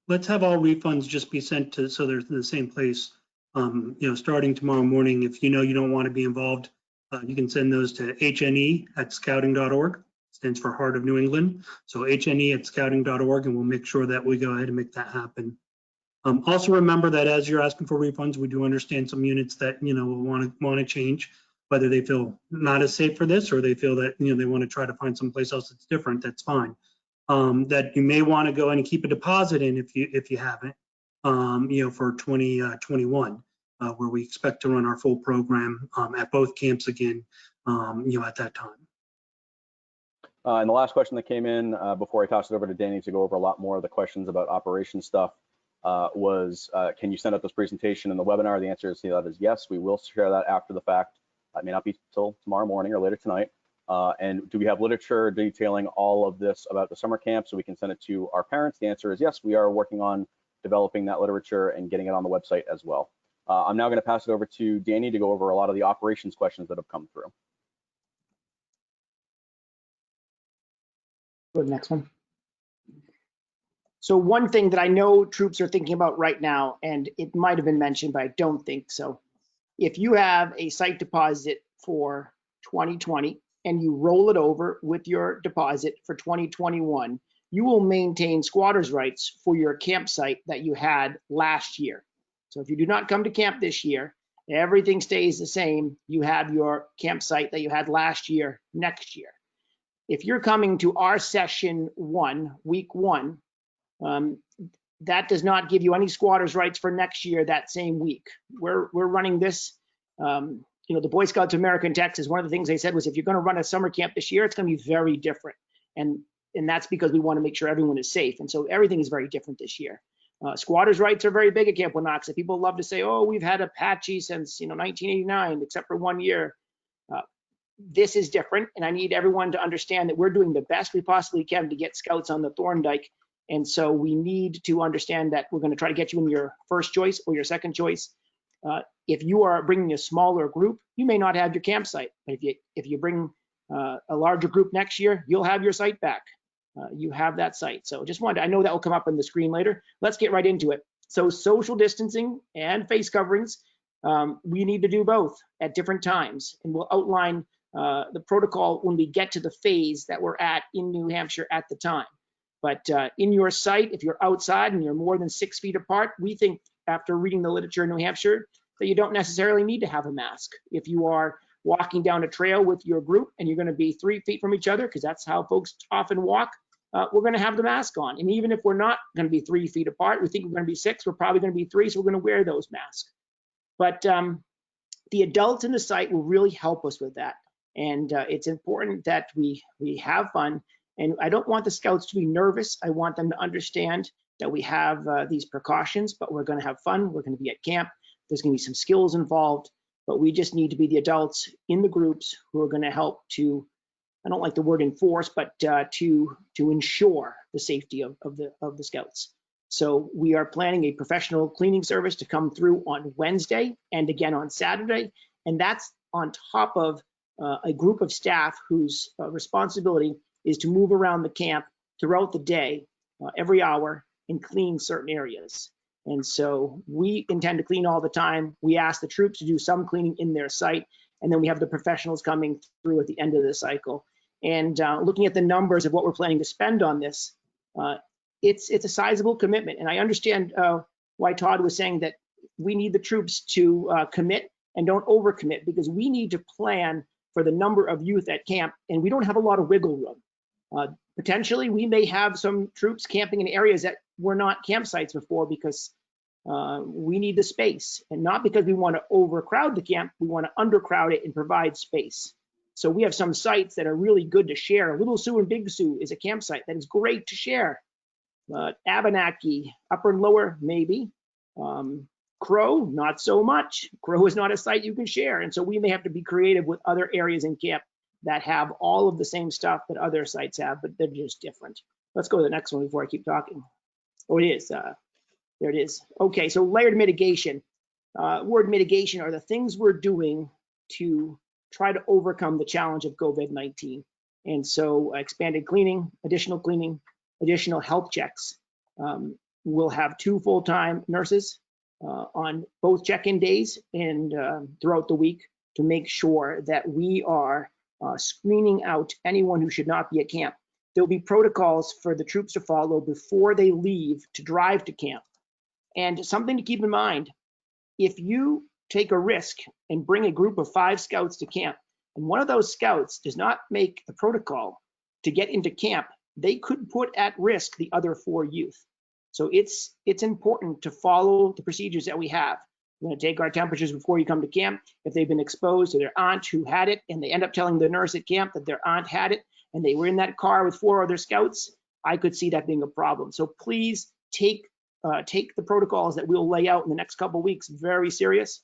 let's have all refunds just be sent to, so they're in the same place. Starting tomorrow morning, if you don't want to be involved, you can send those to HNE@scouting.org. Stands for Heart of New England. So HNE@scouting.org, and we'll make sure that we go ahead and make that happen. Also remember that as you're asking for refunds, we do understand some units that will want to change, whether they feel not as safe for this or they feel that they want to try to find someplace else that's different. That's fine. That you may want to go and keep a deposit in if you haven't, for 2021, where we expect to run our full program at both camps again, at that time. And the last question that came in before I toss it over to Danny to go over a lot more of the questions about operation stuff was, can you send out this presentation in the webinar? The answer to that is yes, we will share that after the fact. It may not be till tomorrow morning or later tonight. And do we have literature detailing all of this about the summer camp so we can send it to our parents? The answer is yes, we are working on developing that literature and getting it on the website as well. I'm now going to pass it over to Danny to go over a lot of the operations questions that have come through. Go to the next one. So one thing that I know troops are thinking about right now, and it might have been mentioned, but I don't think so. If you have a site deposit for 2020 and you roll it over with your deposit for 2021, you will maintain squatters' rights for your campsite that you had last year. So if you do not come to camp this year, everything stays the same. You have your campsite that you had last year next year. If you're coming to our session 1, week 1, that does not give you any squatters' rights for next year that same week. We're running this, the Boy Scouts of America in Texas, one of the things they said was, if you're going to run a summer camp this year, it's going to be very different. And that's because we want to make sure everyone is safe. And so everything is very different this year. Squatters' rights are very big at Camp Winoxa. People love to say, oh, we've had Apache since 1989, except for 1 year. This is different, and I need everyone to understand that we're doing the best we possibly can to get scouts on the Thorndike. And so we need to understand that we're going to try to get you in your first choice or your second choice. If you are bringing a smaller group, you may not have your campsite. But if you bring a larger group next year, you'll have your site back. You have that site. So just wanted, I know that will come up on the screen later. Let's get right into it. So social distancing and face coverings, we need to do both at different times. And we'll outline the protocol when we get to the phase that we're at in New Hampshire at the time. But in your site, if you're outside and you're more than 6 feet apart, we think after reading the literature in New Hampshire that you don't necessarily need to have a mask. If you are walking down a trail with your group and you're going to be 3 feet from each other, because that's how folks often walk, we're going to have the mask on. And even if we're not going to be 3 feet apart, we think we're going to be 6, we're probably going to be 3, so we're going to wear those masks. But the adults in the site will really help us with that. And it's important that we have fun. And I don't want the scouts to be nervous. I want them to understand that we have these precautions, but we're going to have fun. We're going to be at camp. There's going to be some skills involved, but we just need to be the adults in the groups who are going to help to, I don't like the word enforce, but to ensure the safety of the scouts. So we are planning a professional cleaning service to come through on Wednesday and again on Saturday. And that's on top of a group of staff whose responsibility is to move around the camp throughout the day, every hour, and clean certain areas. And so we intend to clean all the time. We ask the troops to do some cleaning in their site, and then we have the professionals coming through at the end of the cycle. And looking at the numbers of what we're planning to spend on this, it's a sizable commitment. And I understand why Todd was saying that we need the troops to commit and don't overcommit, because we need to plan for the number of youth at camp, and we don't have a lot of wiggle room. Potentially, we may have some troops camping in areas that were not campsites before, because we need the space, and not because we want to overcrowd the camp. We want to undercrowd it and provide space. So we have some sites that are really good to share. Little Sioux and Big Sioux is a campsite that is great to share. Abenaki, Upper and Lower, maybe. Crow, not so much. Crow is not a site you can share. And so we may have to be creative with other areas in camp that have all of the same stuff that other sites have, but they're just different. Let's go to the next one before I keep talking. Oh, it is. There it is. Okay, so layered mitigation. Word mitigation are the things we're doing to try to overcome the challenge of COVID-19. And so expanded cleaning, additional health checks. We'll have 2 full-time nurses on both check-in days and throughout the week to make sure that we are screening out anyone who should not be at camp. There'll be protocols for the troops to follow before they leave to drive to camp. And something to keep in mind, if you take a risk and bring a group of 5 scouts to camp, and one of those scouts does not make the protocol to get into camp, they could put at risk the other 4 youth. So it's important to follow the procedures that we have. We're going to take our temperatures before you come to camp. If they've been exposed to their aunt who had it, and they end up telling the nurse at camp that their aunt had it, and they were in that car with 4 other scouts, I could see that being a problem. So please take the protocols that we'll lay out in the next couple of weeks very serious.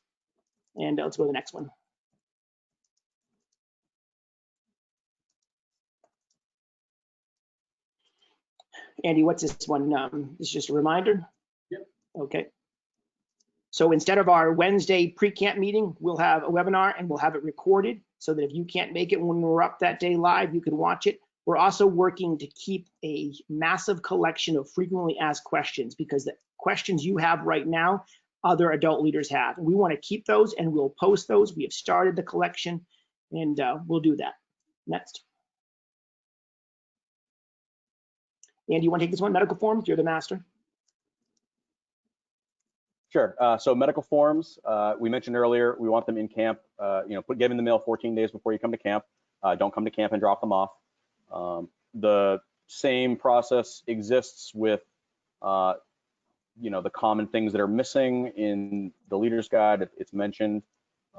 And let's go to the next one. Andy, what's this one? This is just a reminder? Yep. Okay. So instead of our Wednesday pre-camp meeting, we'll have a webinar, and we'll have it recorded so that if you can't make it when we're up that day live, you can watch it. We're also working to keep a massive collection of frequently asked questions, because the questions you have right now, other adult leaders have. And we want to keep those, and we'll post those. We have started the collection, and we'll do that. Next. Andy, you want to take this one? Medical forms, you're the master. Sure. So medical forms, we mentioned earlier, we want them in camp. Get them in the mail 14 days before you come to camp. Don't come to camp and drop them off. The same process exists with, the common things that are missing in the leader's guide. It's mentioned.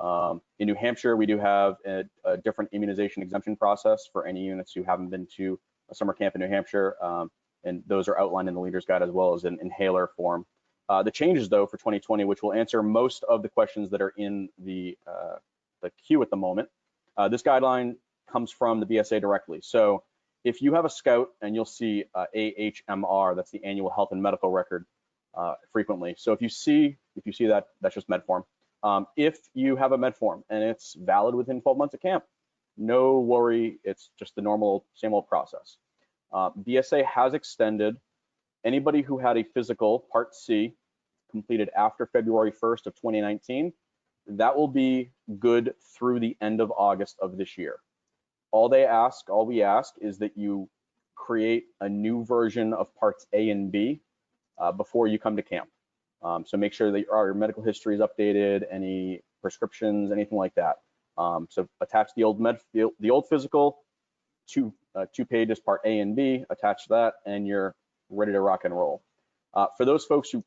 In New Hampshire, we do have a different immunization exemption process for any units who haven't been to a summer camp in New Hampshire, and those are outlined in the leader's guide as well as an inhaler form. The changes, though, for 2020, which will answer most of the questions that are in the queue at the moment, this guideline comes from the BSA directly. So if you have a scout, and you'll see AHMR, that's the annual health and medical record, frequently. So if you see that, that's just med form. If you have a med form and it's valid within 12 months of camp, no worry, it's just the normal, same old process. BSA has extended anybody who had a physical Part C completed after February 1st of 2019, that will be good through the end of August of this year. All we ask is that you create a new version of Parts A and B before you come to camp. So make sure that your medical history is updated, any prescriptions, anything like that. So attach the old physical, two pages, Part A and B, attach that, and you're ready to rock and roll. For those folks who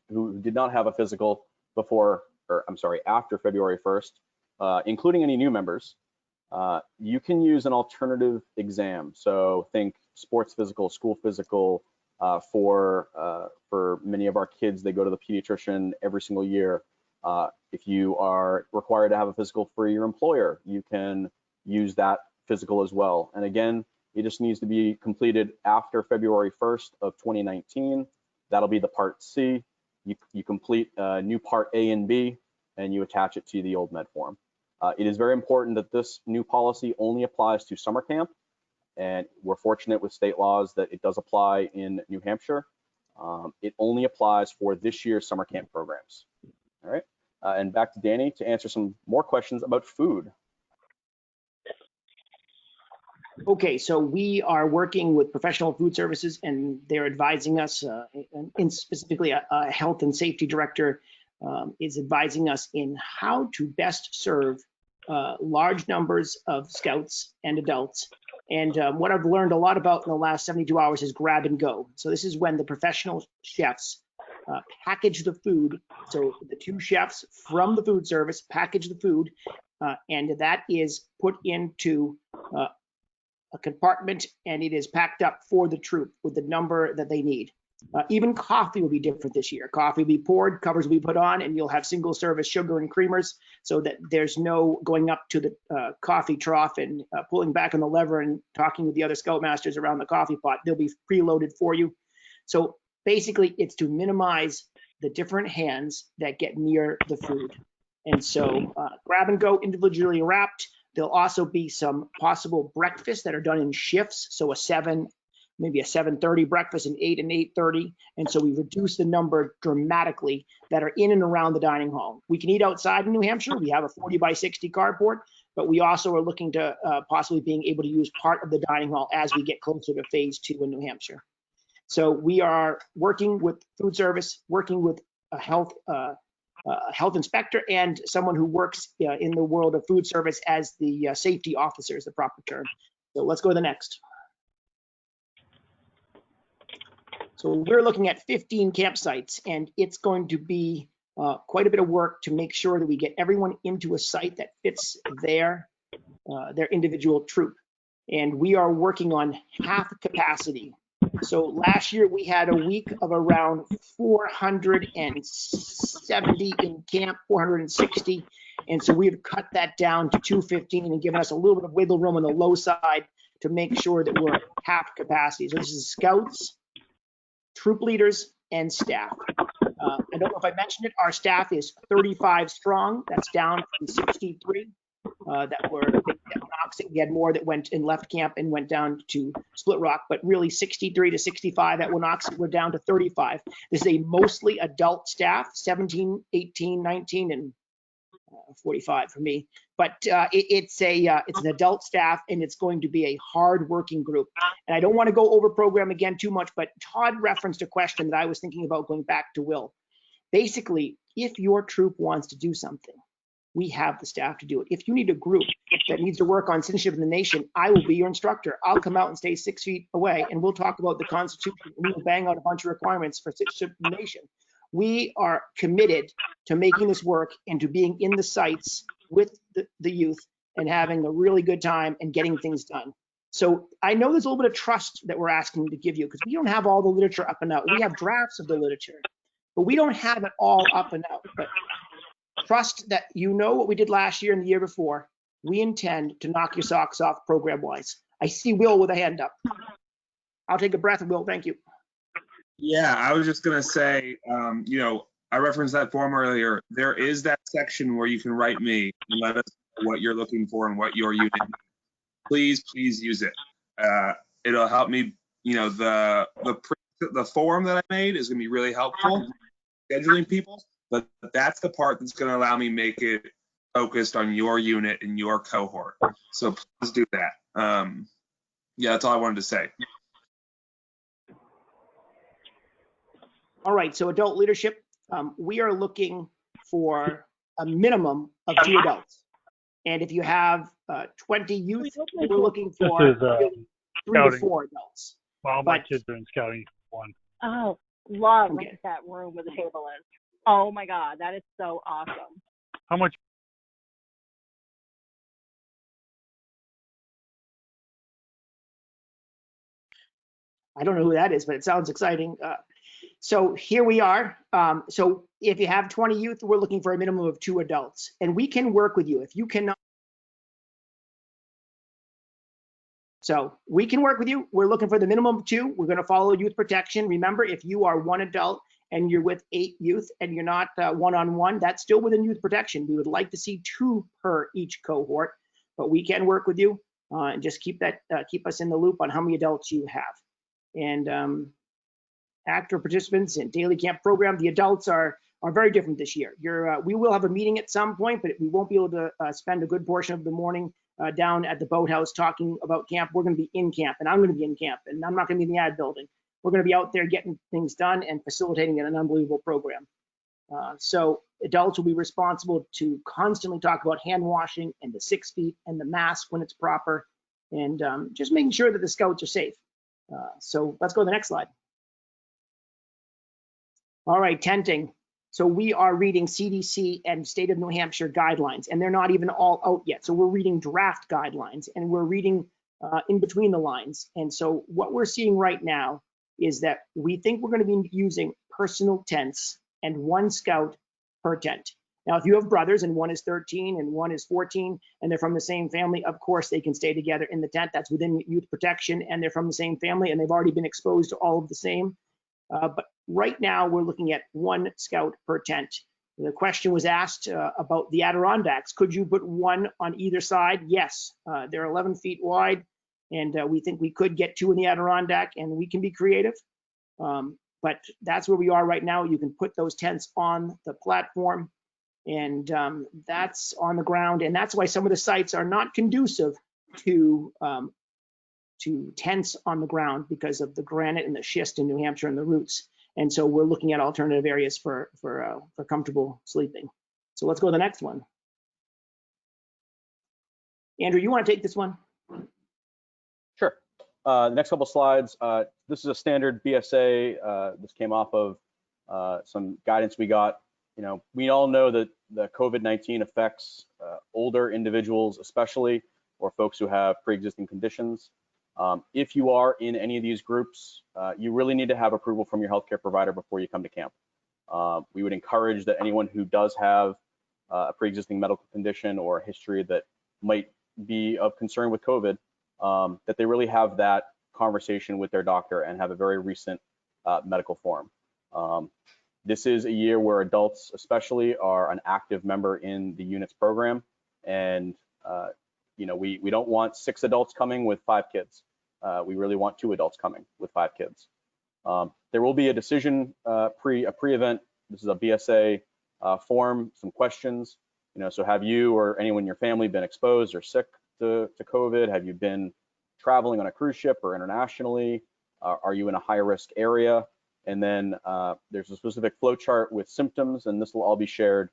who did not have a physical after February 1st, including any new members, you can use an alternative exam. So think sports physical, school physical. For many of our kids, they go to the pediatrician every single year. If you are required to have a physical for your employer, you can use that physical as well. And again, it just needs to be completed after February 1st of 2019. That'll be the Part C. You complete new Part A and B, and you attach it to the old med form. It is very important that this new policy only applies to summer camp, and we're fortunate with state laws that it does apply in New Hampshire. It only applies for this year's summer camp programs. All right, and back to Danny to answer some more questions about food. Okay, so we are working with professional food services, and they're advising us, and specifically a health and safety director is advising us in how to best serve large numbers of scouts and adults. And what I've learned a lot about in the last 72 hours is grab and go. So this is when the professional chefs package the food. So the two chefs from the food service package the food, and that is put into a compartment, and it is packed up for the troop with the number that they need. Even coffee will be different this year. Coffee will be poured, covers will be put on, and you'll have single service sugar and creamers so that there's no going up to the coffee trough and pulling back on the lever and talking with the other Scoutmasters around the coffee pot. They'll be preloaded for you. So basically it's to minimize the different hands that get near the food. And so grab and go individually wrapped. There'll also be some possible breakfasts that are done in shifts. So maybe a 7:30 breakfast, an 8 and 8:30. And so we reduce the number dramatically that are in and around the dining hall. We can eat outside in New Hampshire. We have a 40 by 60 carport, but we also are looking to possibly being able to use part of the dining hall as we get closer to phase 2 in New Hampshire. So we are working with food service, working with a health inspector and someone who works in the world of food service as the safety officer is the proper term. So let's go to the next. So we're looking at 15 campsites, and it's going to be quite a bit of work to make sure that we get everyone into a site that fits their individual troop. And we are working on half capacity. So last year we had a week of around 470 in camp, 460. And so we've cut that down to 215 and given us a little bit of wiggle room on the low side to make sure that we're half capacity. So this is scouts, troop leaders, and staff. I don't know if I mentioned it, our staff is 35 strong. That's down from 63 that were at Knox. We had more that went and left camp and went down to Split Rock, but really 63 to 65 at Winox. We're down to 35. This is a mostly adult staff, 17, 18, 19, and 45 for me. But it's an adult staff, and it's going to be a hard working group. And I don't want to go over program again too much, but Todd referenced a question that I was thinking about going back to Will. Basically, if your troop wants to do something, we have the staff to do it. If you need a group that needs to work on citizenship in the nation, I will be your instructor. I'll come out and stay 6 feet away, and we'll talk about the Constitution. We will bang out a bunch of requirements for citizenship in the nation. We are committed to making this work and to being in the sites with the youth and having a really good time and getting things done. So I know there's a little bit of trust that we're asking to give you because we don't have all the literature up and out. We have drafts of the literature, but we don't have it all up and out. But trust that you know what we did last year and the year before. We intend to knock your socks off program-wise. I see Will with a hand up. I'll take a breath, Will. Thank you. Yeah, I was just gonna say, I referenced that form earlier. There is that section where you can write me and let us know what you're looking for and what your unit needs. Please use it. It'll help me. The form that I made is gonna be really helpful scheduling people, but that's the part that's gonna allow me make it focused on your unit and your cohort. So please do that. Yeah, that's all I wanted to say. All right, so adult leadership, we are looking for a minimum of 2 adults. And if you have 20 youth, we're looking for really 3 to 4 adults. Well, my kids are in scouting one. Oh, love Okay. that room where the table is. Oh my God, that is so awesome. How much? I don't know who that is, but it sounds exciting. So here we are. So if you have 20 youth, we're looking for a minimum of 2 adults. And we can work with you. If you cannot. So we can work with you. We're looking for the minimum of 2. We're going to follow youth protection. Remember, if you are 1 adult and you're with 8 youth and you're not one-on-one, that's still within youth protection. We would like to see 2 per each cohort, but we can work with you and just keep us in the loop on how many adults you have. And active participants in daily camp program, the adults are very different this year. We will have a meeting at some point, but we won't be able to spend a good portion of the morning down at the boathouse talking about camp. We're going to be in camp, and I'm going to be in camp, and I'm not going to be in the ad building. We're going to be out there getting things done and facilitating an unbelievable program. So adults will be responsible to constantly talk about hand washing and the 6 feet and the mask when it's proper, and just making sure that the scouts are safe. So let's go to the next slide. All right, tenting. So we are reading CDC and state of New Hampshire guidelines, and they're not even all out yet. So we're reading draft guidelines, and we're reading in between the lines. And so what we're seeing right now is that we think we're going to be using personal tents and 1 scout per tent. Now, if you have brothers and one is 13 and one is 14 and they're from the same family, of course they can stay together in the tent. That's within youth protection, and they're from the same family and they've already been exposed to all of the same. But right now we're looking at 1 scout per tent. The question was asked about the Adirondacks. Could you put 1 on either side? Yes, they're 11 feet wide, and we think we could get 2 in the Adirondack, and we can be creative. But that's where we are right now. You can put those tents on the platform, and that's on the ground. And that's why some of the sites are not conducive to tents on the ground because of the granite and the schist in New Hampshire and the roots. And so we're looking at alternative areas for comfortable sleeping. So let's go to the next one. Andrew, you want to take this one? Sure. The next couple slides. This is a standard BSA. This came off of some guidance we got. You know, we all know that the COVID-19 affects older individuals, especially, or folks who have pre-existing conditions. If you are in any of these groups, you really need to have approval from your healthcare provider before you come to camp. We would encourage that anyone who does have a pre-existing medical condition or a history that might be of concern with COVID, that they really have that conversation with their doctor and have a very recent medical form. This is a year where adults especially are an active member in the units program, and you know, we don't want 6 adults coming with 5 kids. We really want 2 adults coming with 5 kids. There will be a decision pre-event. This is a BSA form, some questions. You know, so have you or anyone in your family been exposed or sick to COVID? Have you been traveling on a cruise ship or internationally? Are you in a high-risk area? And then there's a specific flow chart with symptoms, and this will all be shared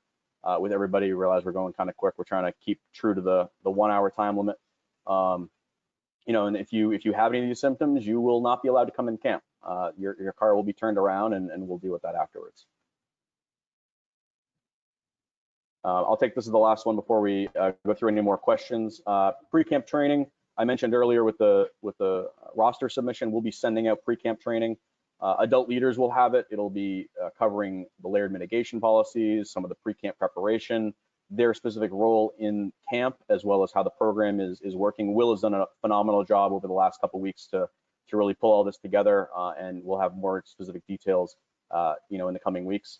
with everybody. You realize we're going kind of quick. We're trying to keep true to the 1-hour time limit. You know, and if you have any of these symptoms, you will not be allowed to come in camp. Your car will be turned around, and we'll deal with that afterwards. I'll take this as the last one before we go through any more questions. Pre-camp training. I mentioned earlier with the roster submission, we'll be sending out pre-camp training. Adult leaders will have it. It'll be covering the layered mitigation policies, some of the pre-camp preparation, their specific role in camp, as well as how the program is working. Will has done a phenomenal job over the last couple of weeks to really pull all this together, and we'll have more specific details, you know, in the coming weeks.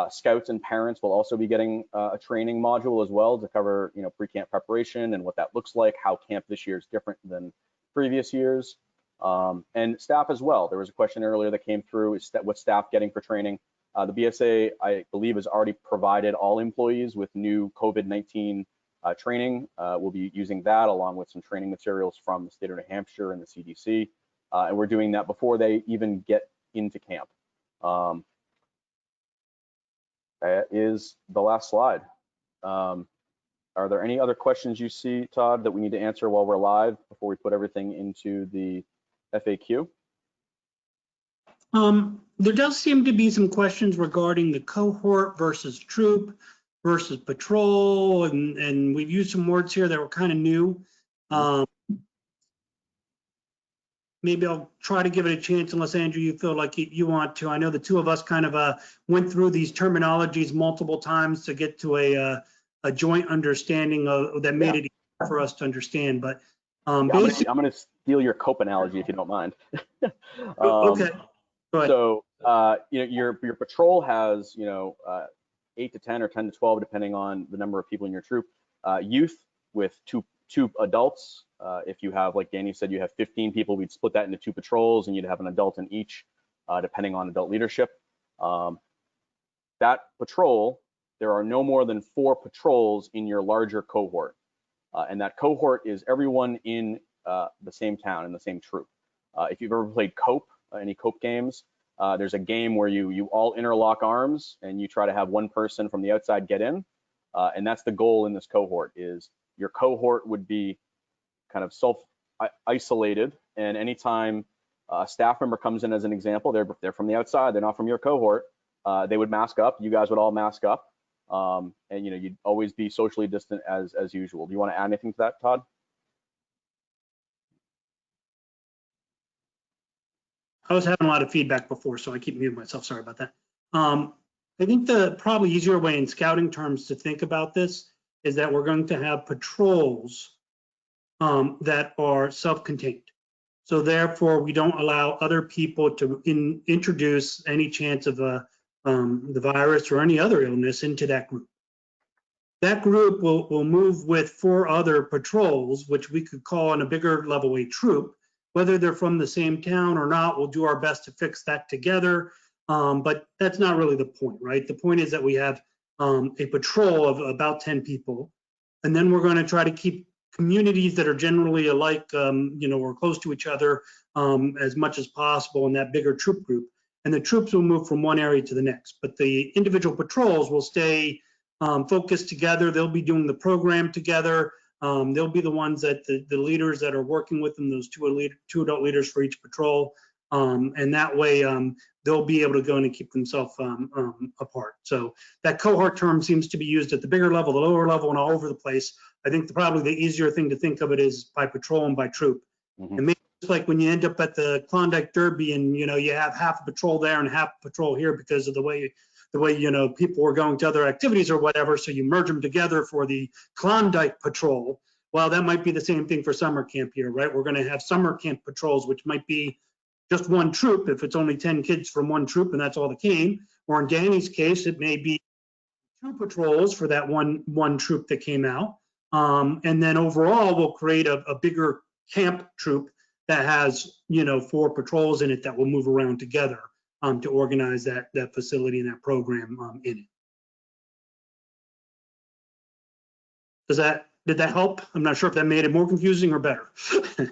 Scouts and parents will also be getting a training module as well to cover, you know, pre-camp preparation and what that looks like, how camp this year is different than previous years. And staff as well. There was a question earlier that came through, is that what staff getting for training? The BSA, I believe, has already provided all employees with new COVID-19 training. We'll be using that along with some training materials from the state of New Hampshire and the CDC. And we're doing that before they even get into camp. That is the last slide. Are there any other questions you see, Todd, that we need to answer while we're live before we put everything into the FAQ? There does seem to be some questions regarding the cohort versus troop versus patrol, and we've used some words here that were kind of new. Maybe I'll try to give it a chance, unless Andrew, you feel like you want to. I know the 2 of us kind of went through these terminologies multiple times to get to a joint understanding of that made it easier for us to understand. But I'm going to steal your cope analogy if you don't mind. Okay. Go ahead. So you know, your patrol has, you know, 8 to 10 or 10 to 12, depending on the number of people in your troop. Youth with two adults. If you have, like Danny said, you have 15 people, we'd split that into 2 patrols, and you'd have an adult in each, depending on adult leadership. That patrol, there are no more than 4 patrols in your larger cohort. And that cohort is everyone in the same town, in the same troop. If you've ever played Cope, any Cope games, there's a game where you all interlock arms and you try to have one person from the outside get in. And that's the goal in this cohort, is your cohort would be kind of self-isolated, and anytime a staff member comes in, as an example, they're from the outside, they're not from your cohort, they would mask up, you guys would all mask up, and you'd always be socially distant as usual. Do you want to add anything to that, Todd? I was having a lot of feedback before, so I keep muting myself. Sorry about that. I think the probably easier way in scouting terms to think about this is that we're going to have patrols that are self-contained. So therefore, we don't allow other people to introduce any chance of the virus or any other illness into that group. That group will move with 4 other patrols, which we could call on a bigger level a troop. Whether they're from the same town or not, we'll do our best to fix that together. But that's not really the point, right? The point is that we have a patrol of about 10 people, and then we're going to try to keep communities that are generally alike, or close to each other as much as possible in that bigger troop group. And the troops will move from one area to the next, but the individual patrols will stay focused together. They'll be doing the program together. They'll be the ones that the leaders that are working with them, those 2 adult leaders for each patrol. And that way they'll be able to go in and keep themselves apart. So that cohort term seems to be used at the bigger level, the lower level, and all over the place. I think probably the easier thing to think of it is by patrol and by troop. And maybe it's like when you end up at the Klondike Derby and you have half a patrol there and half a patrol here because of the way people were going to other activities or whatever, so you merge them together for the Klondike patrol. Well, that might be the same thing for summer camp here, right? We're going to have summer camp patrols, which might be just one troop if it's only 10 kids from one troop and that's all that came. Or in Danny's case, it may be 2 patrols for that one troop that came out. And then overall, we'll create a bigger camp troop that has 4 patrols in it that will move around together to organize that facility and that program in it. Did that help? I'm not sure if that made it more confusing or better. I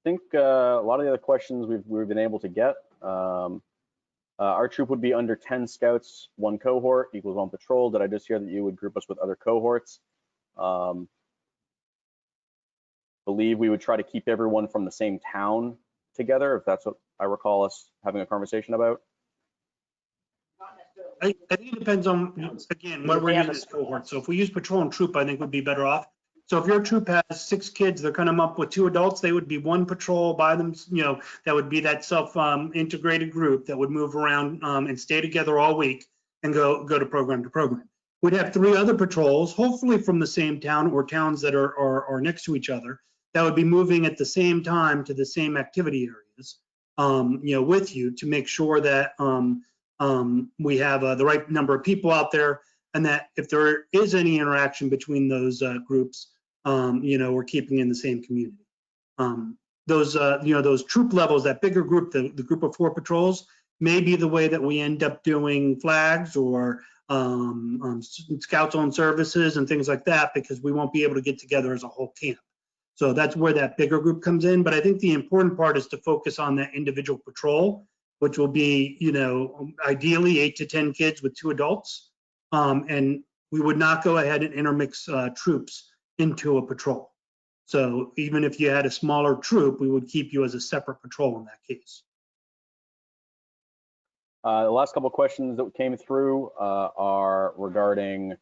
think a lot of the other questions we've been able to get. Our troop would be under 10 scouts, 1 cohort equals 1 patrol. Did I just hear that you would group us with other cohorts? Believe we would try to keep everyone from the same town together, if that's what I recall us having a conversation about. I think it depends on, again, what we're using as cohort. So if we use patrol and troop, I think would be better off. So if your troop has 6 kids, they're kind of up with 2 adults, they would be 1 patrol by them, that would be that self-integrated group that would move around and stay together all week and go to program to program. We'd have 3 other patrols, hopefully from the same town or towns that are next to each other, that would be moving at the same time to the same activity areas, with you to make sure that we have the right number of people out there, and that if there is any interaction between those groups, we're keeping in the same community. Those troop levels, that bigger group, the group of 4 patrols, may be the way that we end up doing flags or scouts on services and things like that, because we won't be able to get together as a whole camp. So that's where that bigger group comes in. But I think the important part is to focus on that individual patrol, which will be, ideally 8 to 10 kids with 2 adults. And we would not go ahead and intermix troops into a patrol. So even if you had a smaller troop, we would keep you as a separate patrol in that case. The last couple of questions that came through are regarding,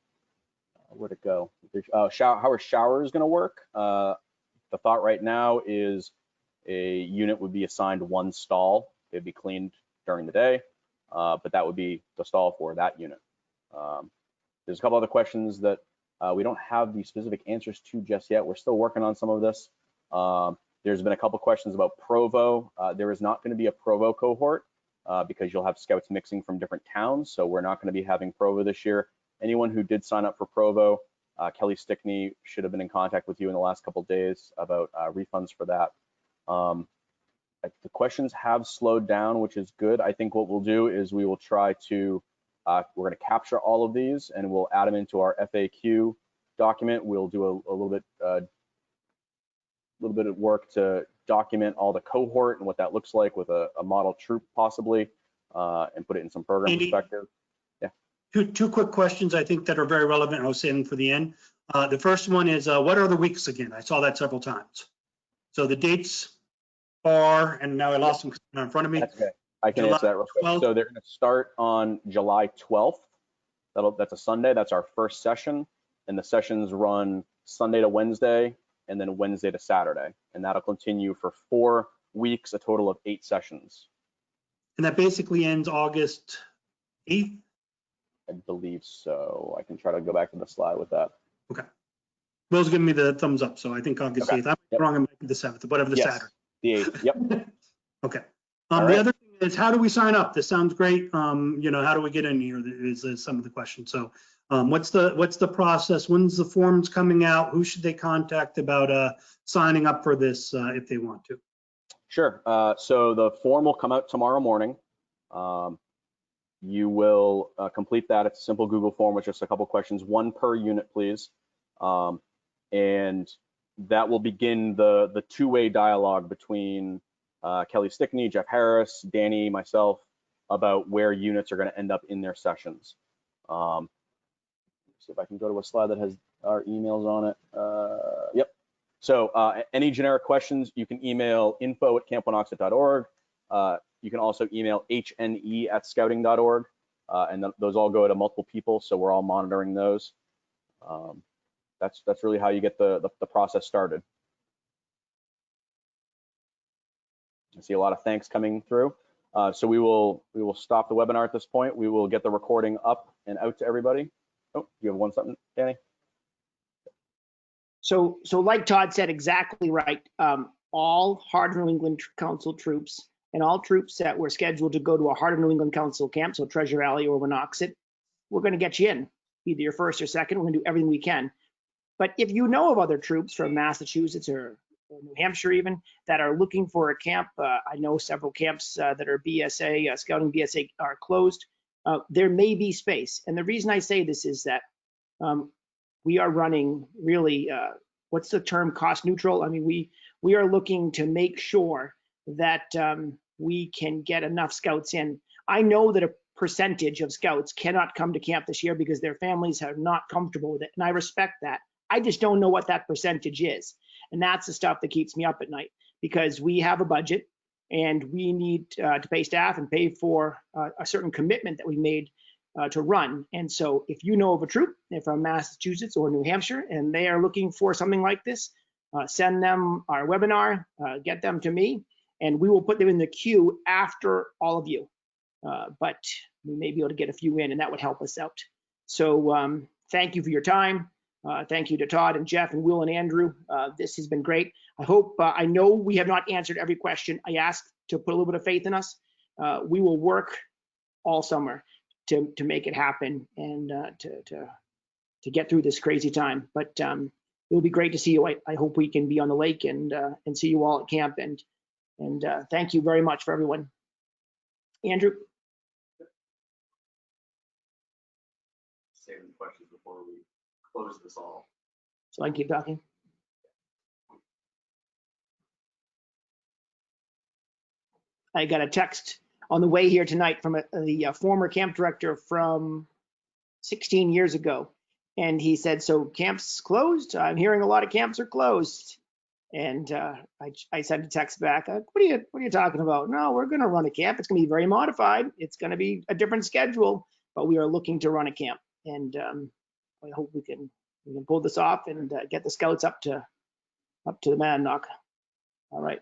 where'd it go? How are showers going to work? The thought right now is a unit would be assigned 1 stall. They'd be cleaned during the day, but that would be the stall for that unit. There's a couple other questions that we don't have the specific answers to just yet. We're still working on some of this. There's been a couple questions about Provo. There is not going to be a Provo cohort because you'll have scouts mixing from different towns. So we're not going to be having Provo this year. Anyone who did sign up for Provo, Kelly Stickney should have been in contact with you in the last couple of days about refunds for that. The questions have slowed down, which is good. I think what we'll do is we will try to We're going to capture all of these and we'll add them into our FAQ document. We'll do a little bit of work to document all the cohort and what that looks like with a model troop possibly, and put it in some program Andy? perspective. Two quick questions I think that are very relevant. I'll say them for the end. The first one is, what are the weeks again? I saw that several times. So the dates are, and now I lost them in front of me. That's okay. I can July answer that real quick. 12th. So they're going to start on July 12th. That's a Sunday. That's our first session. And the sessions run Sunday to Wednesday and then Wednesday to Saturday. And that'll continue for 4 weeks, a total of 8 sessions. And that basically ends August 8th. I believe so. I can try to go back to the slide with that. Okay. Will's giving me the thumbs up, so I think August 8th. I'm Yep. wrong, it might be the 7th, whatever the Yes, Saturday. the 8th. Yep. Okay. All The right. other thing is, how do we sign up? This sounds great. You know, how do we get in here is some of the questions. So what's the process? When's the forms coming out? Who should they contact about signing up for this if they want to? Sure. So the form will come out tomorrow morning. You will complete that. It's a simple Google form with just a couple questions, 1 per unit, please. And that will begin the two-way dialogue between Kelly Stickney, Jeff Harris, Danny, myself, about where units are going to end up in their sessions. See if I can go to a slide that has our emails on it. Yep. So any generic questions, you can email info@camponoxet.org. You can also email HNE@scouting.org, and those all go to multiple people, so we're all monitoring those. That's really how you get the process started. I see a lot of thanks coming through. So we will stop the webinar at this point. We will get the recording up and out to everybody. Oh, you have something, Danny? So like Todd said, exactly right. All Heart of New England Council troops and all troops that were scheduled to go to a Heart of New England Council camp, so Treasure Valley or Monoxet, we're going to get you in, either your first or second. We're going to do everything we can. But if you know of other troops from Massachusetts or New Hampshire even that are looking for a camp, I know several camps that are BSA, Scouting BSA are closed. There may be space. And the reason I say this is that we are running really, what's the term, cost neutral? I mean, we are looking to make sure that we can get enough scouts in. I know that a percentage of scouts cannot come to camp this year because their families are not comfortable with it, and I respect that. I just don't know what that percentage is. And that's the stuff that keeps me up at night, because we have a budget and we need to pay staff and pay for a certain commitment that we made to run. And so if you know of a troop from Massachusetts or New Hampshire and they are looking for something like this, send them our webinar, get them to me, and we will put them in the queue after all of you. But we may be able to get a few in, and that would help us out. So thank you for your time. Thank you to Todd and Jeff and Will and Andrew. This has been great. I hope, I know we have not answered every question. I asked to put a little bit of faith in us. We will work all summer to make it happen and to get through this crazy time. But it'll be great to see you. I hope we can be on the lake and see you all at camp. And thank you very much for everyone. Andrew? Saving questions before we close this all. So I can keep talking? I got a text on the way here tonight from the former camp director from 16 years ago. And he said, so camps closed? I'm hearing a lot of camps are closed. And I sent a text back, what are you talking about? No, we're going to run a camp. It's going to be very modified. It's going to be a different schedule, but we are looking to run a camp. And I hope we can pull this off and get the scouts up to the Monadnock. All right.